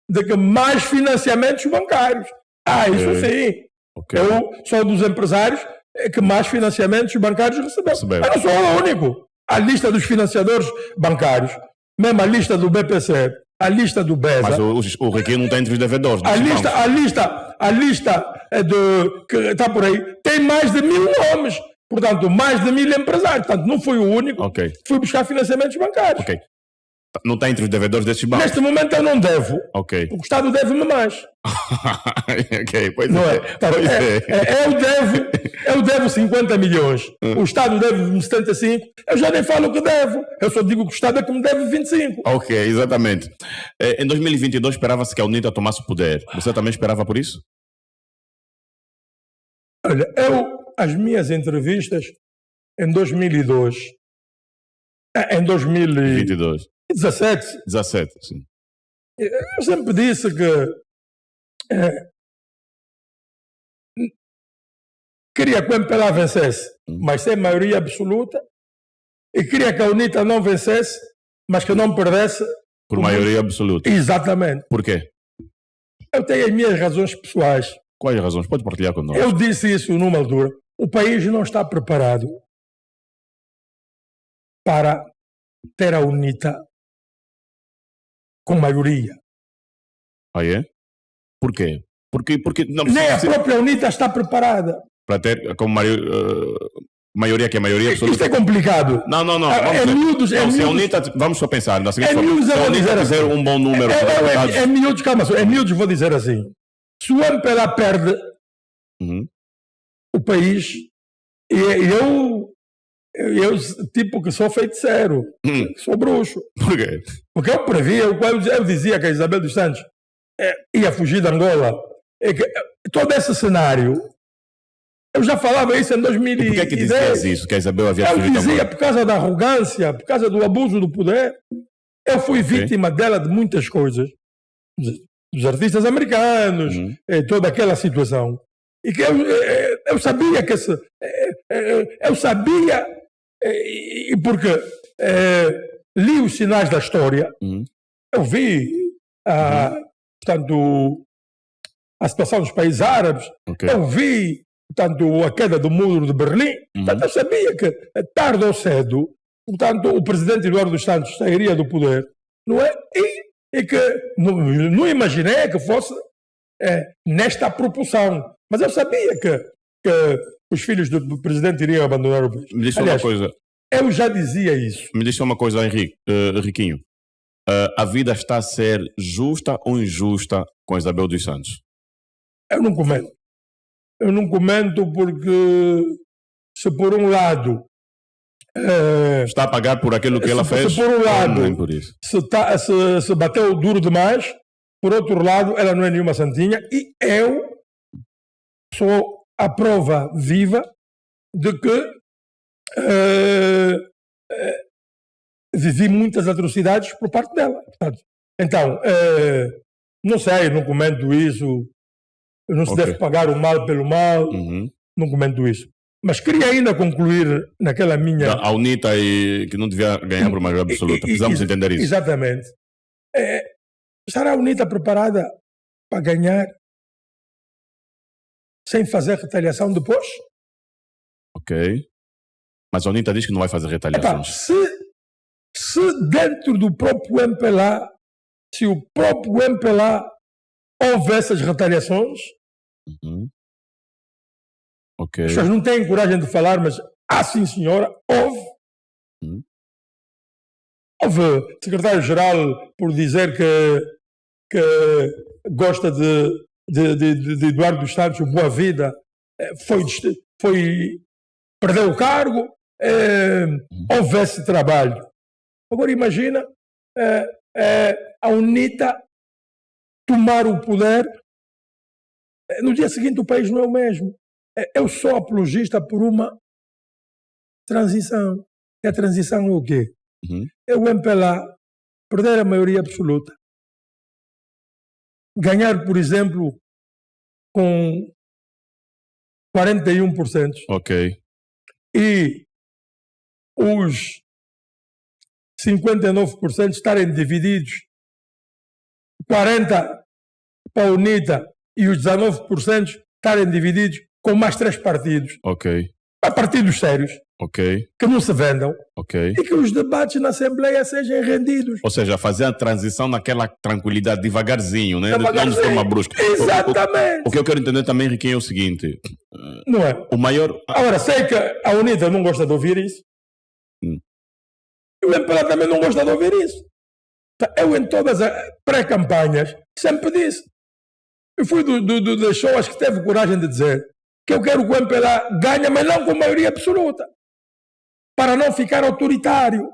de que mais financiamentos bancários. Isso sim. Eu sou dos empresários que mais financiamentos bancários recebeu. Eu não sou o único. A lista dos financiadores bancários, mesmo a lista do BPC, a lista do BESA. Mas o Riquinho não está entre os devedores. A lista que está por aí tem mais de 1.000 nomes. Portanto, mais de 1.000 empresários. Portanto, não fui o único que fui buscar financiamentos bancários. Não está entre os devedores desses bancos? Neste momento eu não devo. Porque o Estado deve-me mais. Pois não é. Eu devo 50 milhões. O Estado deve-me 75. Eu já nem falo o que devo. Eu só digo que o Estado é que me deve 25. Exatamente. Em 2022 esperava-se que a UNITA tomasse o poder. Você também esperava por isso? Olha, as minhas entrevistas em 2002, em 2022. 17, sim. Eu sempre disse que queria que o MPLA vencesse, mas sem maioria absoluta, e queria que a UNITA não vencesse, mas que não perdesse por maioria absoluta. Exatamente. Por quê? Eu tenho as minhas razões pessoais. Quais razões? Pode partilhar conosco. Eu disse isso numa altura. O país não está preparado para ter a UNITA com maioria. É? Por quê? Porque não, nem a própria UNITA está preparada. Para ter como maioria que é maioria absoluta. Isto é complicado. Não. Se a UNITA, vamos só pensar na seguinte forma. Se a UNITA fizer um bom número de deputados... Em miúdos, calma só. Em miúdos vou dizer assim. Se o MPLA perde o país, eu tipo que sou feiticeiro, que sou bruxo. Por quê? Porque eu previa, eu dizia que a Isabel dos Santos ia fugir de Angola. Todo esse cenário, eu já falava isso em 2010. Por que é que dizias isso, que a Isabel havia fugido de Angola? Eu dizia por causa da arrogância, por causa do abuso do poder. Eu fui vítima dela de muitas coisas. Dos artistas americanos, toda aquela situação. E que eu sabia que eu sabia, e porque li os sinais da história, eu vi, portanto, a situação dos países árabes, eu vi, portanto, a queda do muro de Berlim, portanto, eu sabia que, tarde ou cedo, portanto, o presidente Eduardo dos Santos sairia do poder, não é? E que não imaginei que fosse nesta proporção. Mas eu sabia que os filhos do presidente iriam abandonar o país. Me diz uma coisa. Eu já dizia isso. Me diz uma coisa, Henrique, Riquinho. A vida está a ser justa ou injusta com Isabel dos Santos? Eu não comento. Eu não comento porque, se por um lado... está a pagar por aquilo que ela fez? Se por um lado, por isso. se bateu duro demais, por outro lado, ela não é nenhuma santinha, e eu sou a prova viva de que vivi muitas atrocidades por parte dela. Portanto, então, não sei, não comento isso, não se deve pagar o mal pelo mal, não comento isso. Mas queria ainda concluir naquela minha... A UNITA que não devia ganhar por maioria absoluta. Precisamos entender isso. Exatamente. Estará a UNITA preparada para ganhar sem fazer retaliação depois? Ok. Mas a UNITA diz que não vai fazer retaliações. Se dentro do próprio MPLA, se o próprio MPLA houve essas retaliações, as pessoas não têm coragem de falar, mas sim, senhora, houve. Houve secretário-geral por dizer que gosta de Eduardo dos Santos, boa vida, perdeu o cargo, houve esse trabalho. Agora imagina a UNITA tomar o poder, no dia seguinte o país não é o mesmo. Eu sou apologista por uma transição. E a transição é o quê? É o MPLA perder a maioria absoluta. Ganhar, por exemplo, com 41%. Ok. E os 59% estarem divididos, 40% para a UNITA e os 19% estarem divididos com mais 3 partidos. Ok. A partidos sérios, Ok. que não se vendam, Ok. e que os debates na Assembleia sejam rendidos. Ou seja, fazer a transição naquela tranquilidade, devagarzinho, né? Não de forma brusca. Exatamente. O que eu quero entender também, Riquinho, é o seguinte. Não é? O maior... Agora, sei que a UNITA não gosta de ouvir isso. E o MPLA também não gosta de ouvir isso. Eu, em todas as pré-campanhas, sempre disse. Eu fui das pessoas que teve coragem de dizer que eu quero que o MPLA ganhe, mas não com maioria absoluta. Para não ficar autoritário.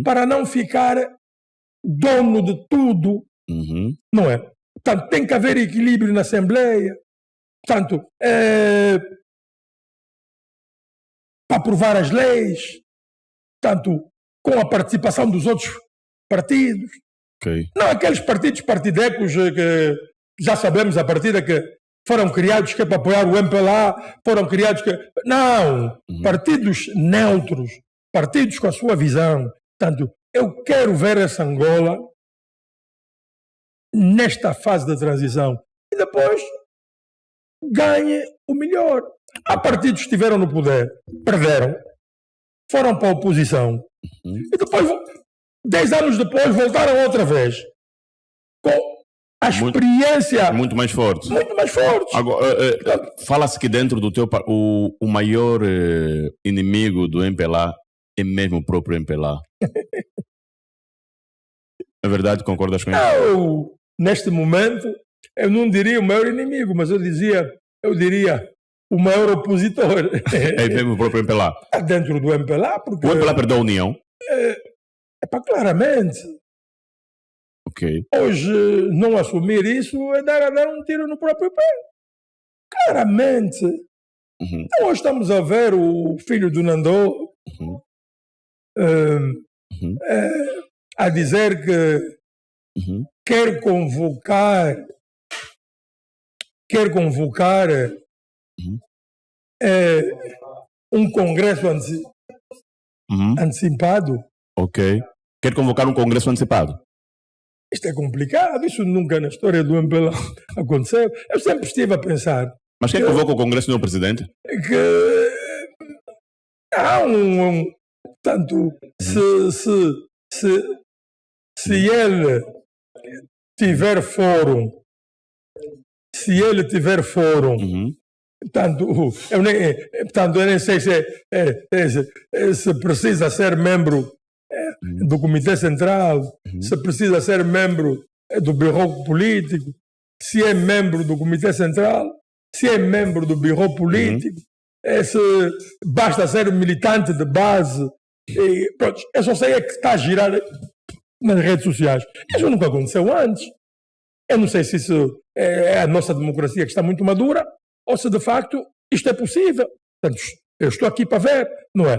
Para não ficar dono de tudo. Não é? Portanto, tem que haver equilíbrio na Assembleia. Portanto, para aprovar as leis. Portanto, com a participação dos outros partidos. Okay. Não aqueles partidos partidecos que já sabemos a partida que foram criados que é para apoiar o MPLA, foram criados que... Não! Partidos neutros, partidos com a sua visão. Portanto, eu quero ver essa Angola nesta fase de transição. E depois ganhe o melhor. Há partidos que estiveram no poder, perderam, foram para a oposição. E depois, 10 anos depois, voltaram outra vez. Com a experiência... Muito mais forte. Muito mais forte. Fala-se que dentro do teu... O maior inimigo do MPLA é mesmo o próprio MPLA. É verdade? Concordas com isso? Não, neste momento, eu não diria o maior inimigo, mas eu diria o maior opositor. É mesmo o próprio MPLA? Dentro do MPLA, porque... O MPLA perdeu a união? Claramente. Ok. Hoje, não assumir isso é dar um tiro no próprio pé. Claramente. Então, hoje estamos a ver o filho do Nandô a dizer que quer convocar um congresso antecipado. Ok. Quer convocar um congresso antecipado? Isto é complicado, isso nunca na história do MPLA aconteceu. Eu sempre estive a pensar. Mas quem convoca o congresso não é o presidente? Que há portanto, se ele tiver fórum, portanto, eu nem sei se precisa ser membro do Comitê Central, se precisa ser membro do Bureau Político, se é membro do Comitê Central, se é membro do Bureau Político, se basta ser militante de base. E, pronto, eu só sei que está a girar nas redes sociais. Isso nunca aconteceu antes. Eu não sei se isso é a nossa democracia que está muito madura ou se de facto isto é possível. Portanto, eu estou aqui para ver, não é?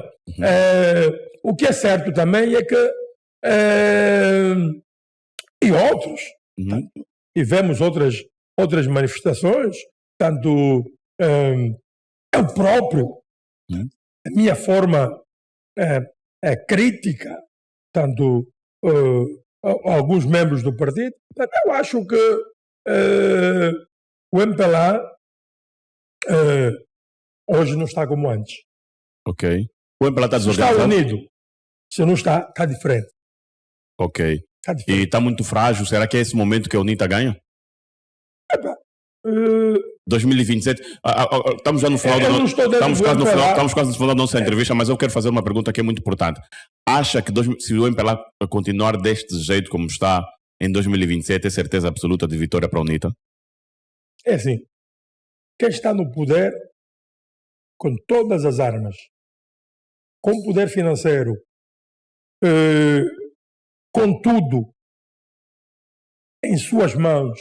O que é certo também é que e outros, e vemos outras manifestações, tanto eu próprio, a minha forma crítica, tanto alguns membros do partido. Portanto, eu acho que o MPLA hoje não está como antes. Ok. O MPLA está desorganizado? Está unido. Se não está, está diferente. Ok. E está muito frágil. Será que é esse momento que a UNITA ganha? 2027. Estamos já no final estamos quase no final da nossa entrevista, mas eu quero fazer uma pergunta que é muito importante. Acha que se o MPLA continuar deste jeito como está em 2027, é certeza absoluta de vitória para a UNITA? É assim. Quem está no poder com todas as armas, com poder financeiro, com tudo em suas mãos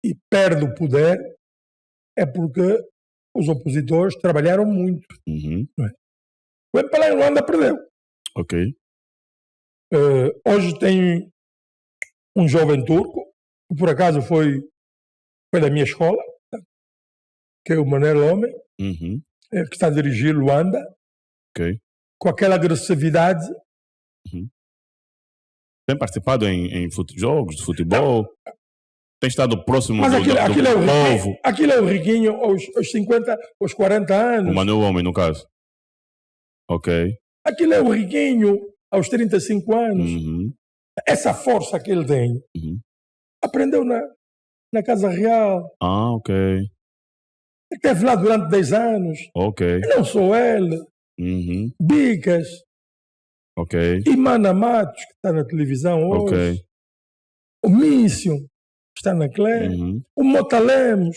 e perde o poder, é porque os opositores trabalharam muito. Não é? O MPLA em Luanda perdeu. Ok. Hoje tem um jovem turco, que por acaso foi da minha escola, que é o Manel Homem, que está a dirigir Luanda. Ok. com aquela agressividade. Tem participado em jogos de futebol? Tem estado próximo Mas do povo? Aquilo é o riquinho aos 50, aos 40 anos. O Manuel Homem, no caso. Ok. Aquilo é o riquinho aos 35 anos. Essa força que ele tem, aprendeu na Casa Real. Ok. Esteve lá durante 10 anos. Ok. E não sou ele. Bicas. Ok. E Mana Matos, que está na televisão hoje. Ok. O Mício, que está na Clé. O Mota Lemos,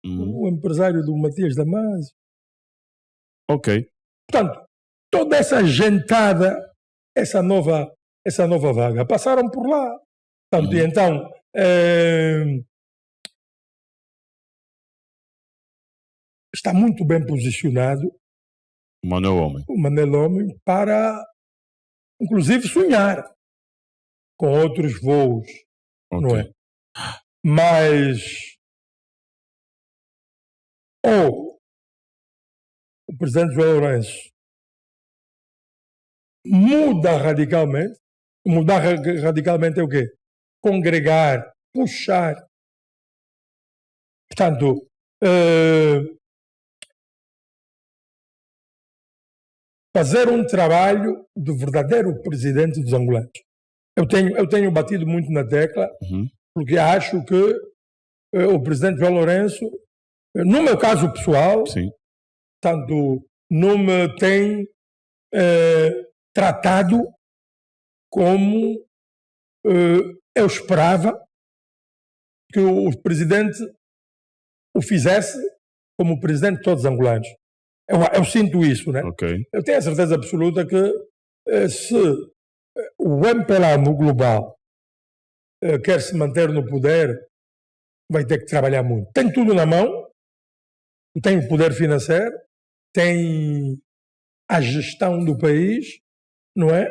o empresário do Matias Damasio. Ok. Portanto, toda essa gentada, essa nova vaga, passaram por lá. Portanto, e então, está muito bem posicionado o Manuel Homem para, inclusive, sonhar com outros voos, não é? Mas ou o presidente João Lourenço muda radicalmente. Mudar radicalmente é o quê? Congregar, puxar. Portanto, fazer um trabalho de verdadeiro presidente dos angolanos. Eu tenho batido muito na tecla, porque acho que o presidente João Lourenço, no meu caso pessoal, tanto não me tem tratado como eu esperava que o presidente o fizesse como presidente de todos os angolanos. Eu sinto isso, né? Eu tenho a certeza absoluta que se o MPLA no global quer se manter no poder, vai ter que trabalhar muito. Tem tudo na mão, tem o poder financeiro, tem a gestão do país, não é?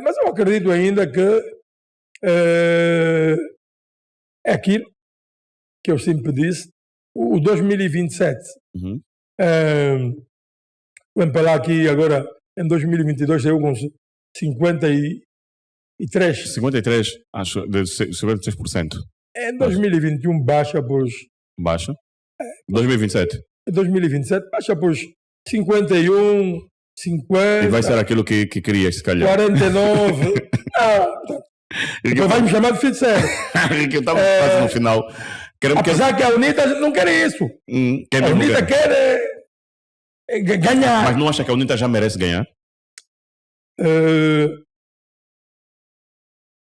Mas eu acredito ainda que é aquilo que eu sempre disse, o 2027. O MPLA aqui agora, em 2022, saiu com 53. 53, acho, de 53%. Em 2021 baixa por... Baixa? 2027? 2027 baixa por 51, 50... E vai ser aquilo que querias, se calhar. 49... Então vai me chamar de filho de sério. Que eu estava quase no final. Apesar que a UNITA não quer isso. A UNITA quer ganhar. Mas não acha que a UNITA já merece ganhar?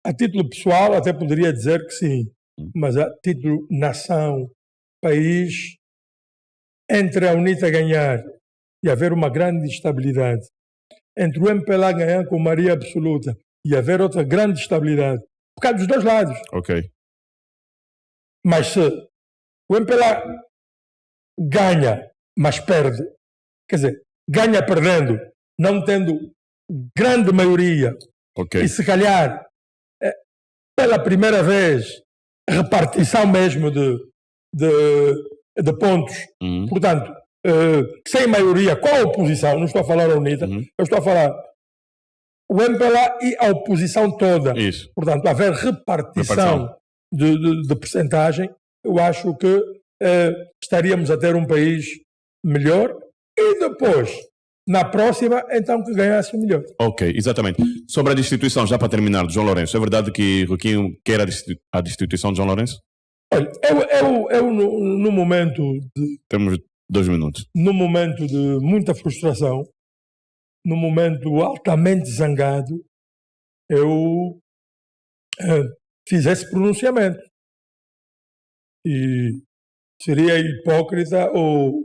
A título pessoal até poderia dizer que sim. Mas a título nação, país, entre a UNITA ganhar e haver uma grande estabilidade, entre o MPLA ganhar com maioria absoluta e haver outra grande estabilidade, por causa dos dois lados. Ok. Mas se o MPLA ganha, mas perde, quer dizer, ganha perdendo, não tendo grande maioria, e se calhar, pela primeira vez, repartição mesmo de pontos, portanto, sem maioria, com a oposição, não estou a falar a UNITA, eu estou a falar o MPLA e a oposição toda. Isso. Portanto, haver repartição de percentagem, eu acho que estaríamos a ter um país melhor e depois, na próxima, então que ganhasse o melhor. Ok, exatamente. Sobre a destituição, já para terminar, de João Lourenço, é verdade que Roquinho quer a destituição de João Lourenço? Olha, eu no momento de... Temos 2 minutos. No momento de muita frustração, no momento altamente zangado, eu fiz esse pronunciamento. E seria hipócrita ou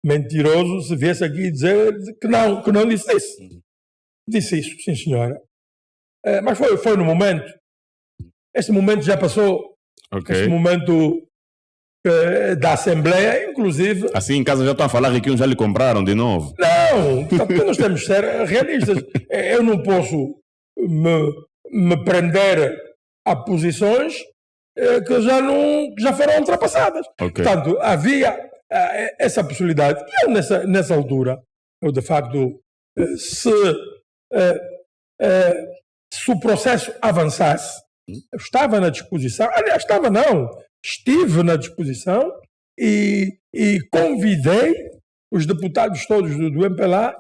mentiroso se viesse aqui dizer que não disse isso. Disse isso, sim senhora. Mas foi no momento. Este momento já passou. Este momento da Assembleia, inclusive... Assim em casa já estão a falar que já lhe compraram de novo. Não, nós temos que ser realistas. Eu não posso me prender a posições que já foram ultrapassadas. Portanto, havia essa possibilidade. E eu, nessa altura, eu de facto se o processo avançasse, eu estava na disposição, aliás, estive na disposição e convidei os deputados todos do MPLA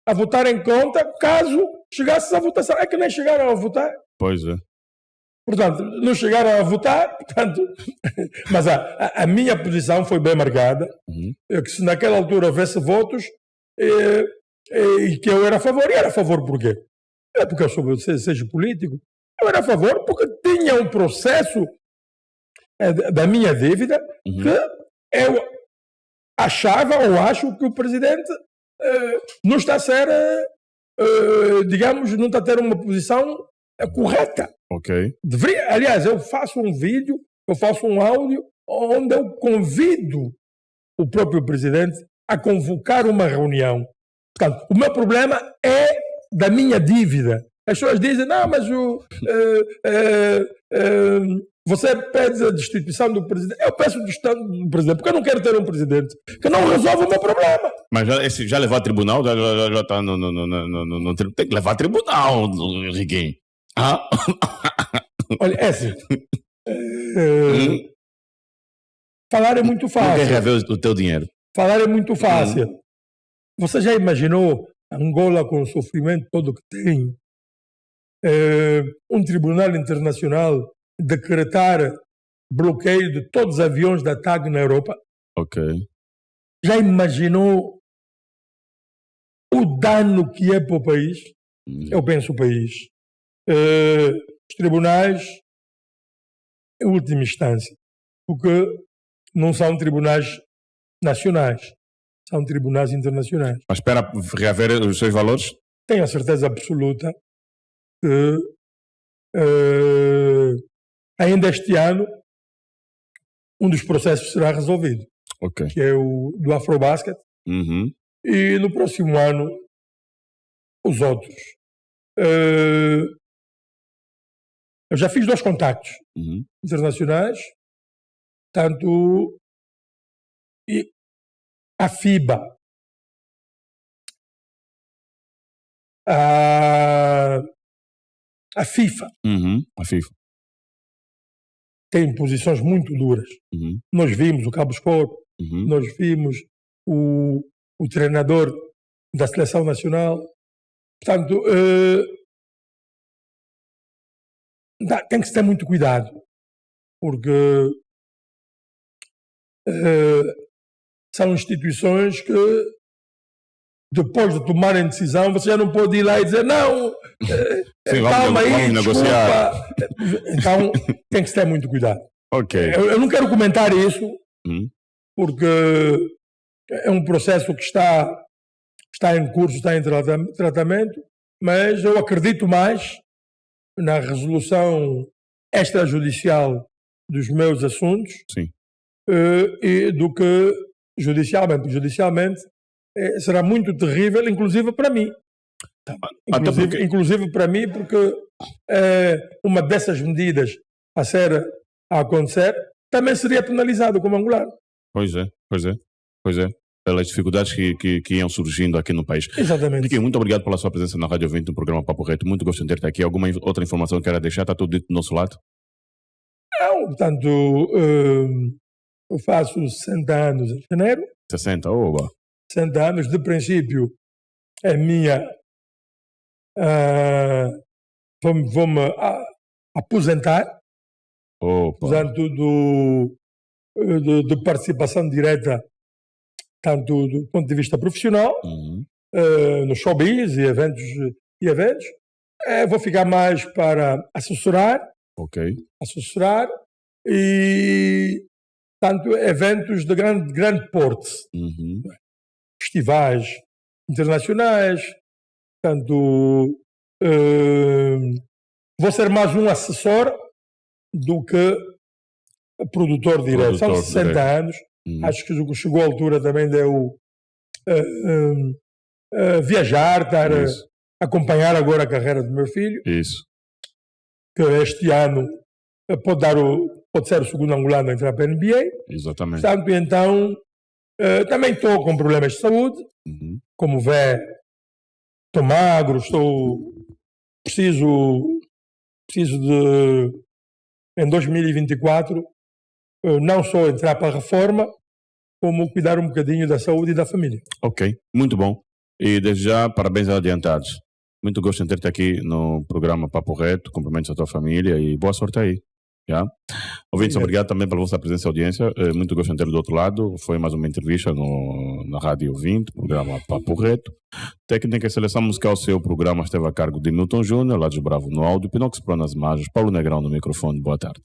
a votarem contra caso chegasse à votação. É que nem chegaram a votar. Pois é. Portanto, não chegaram a votar, portanto, mas a minha posição foi bem marcada, que se naquela altura houvesse votos e que eu era a favor. E era a favor por quê? É porque eu sou seja político. Eu era a favor porque tinha um processo da minha dívida que eu achava ou acho que o presidente não está a ser, digamos, não está a ter uma posição correta. Ok. Aliás, eu faço um vídeo, eu faço um áudio onde eu convido o próprio presidente a convocar uma reunião. Portanto, o meu problema é da minha dívida. As pessoas dizem, não, mas você pede a destituição do presidente. Eu peço a destituição do presidente, porque eu não quero ter um presidente que não resolve o meu problema. Mas já levou a tribunal? Já está no tem que levar a tribunal, Riguinho. Olha, é assim. Falar é muito fácil. Não quer rever o teu dinheiro. Falar é muito fácil. Você já imaginou Angola com o sofrimento todo que tem? Um tribunal internacional decretar bloqueio de todos os aviões da TAG na Europa? Ok. Já imaginou o dano que é para o país? Eu penso o país. Os tribunais, em última instância, porque não são tribunais nacionais, são tribunais internacionais. Mas espera reaver os seus valores? Tenho a certeza absoluta que ainda este ano um dos processos será resolvido, que é o do Afrobasket, e no próximo ano os outros. Eu já fiz 2 contactos internacionais, tanto a FIBA, a FIFA. A FIFA tem posições muito duras. Nós vimos o Cabo Sport, nós vimos o treinador da seleção nacional. Portanto, tem que se ter muito cuidado, porque são instituições que, depois de tomarem decisão, você já não pode ir lá e dizer não, calma aí, vamos negociar. Então tem que se ter muito cuidado. Eu não quero comentar isso, porque é um processo que está em curso, está em tratamento, mas eu acredito mais na resolução extrajudicial dos meus assuntos do que judicialmente. Judicialmente será muito terrível, inclusive para mim. Inclusive para mim, porque uma dessas medidas a acontecer também seria penalizado como angolano. Pois é. Pelas dificuldades que iam surgindo aqui no país. Exatamente. Riquinho, muito obrigado pela sua presença na Rádio 20, no programa Papo Reto. Muito gosto de ter-te aqui. Alguma outra informação que queira deixar? Está tudo dito do nosso lado? Não, portanto, eu faço 60 anos em janeiro. 60, oba. 60 anos, de princípio, é minha... vou-me aposentar. Portanto, de participação direta, tanto do ponto de vista profissional, no showbiz e eventos. Vou ficar mais para assessorar. Assessorar e, tanto, eventos de grande porte. Festivais internacionais. Tanto, vou ser mais um assessor do que produtor direto. São 60 anos. Acho que chegou a altura também de eu viajar, acompanhar agora a carreira do meu filho. Isso. Que este ano pode ser o segundo angolano a entrar para a NBA. Exatamente. Portanto, então, também estou com problemas de saúde. Como vê, estou magro, preciso de, em 2024, não só entrar para a reforma, como cuidar um bocadinho da saúde e da família. Ok, muito bom. E desde já, parabéns adiantados. Muito gosto de ter-te aqui no programa Papo Reto, cumprimentos à tua família e boa sorte aí. Yeah? Ouvintes, obrigado também pela vossa presença e audiência. Muito gosto de ter do outro lado. Foi mais uma entrevista na Rádio 20, programa Papo Reto. Técnica e seleção musical, seu programa esteve a cargo de Milton Júnior, Lados Bravo no áudio, Pinox Pro nas imagens, Paulo Negrão no microfone. Boa tarde.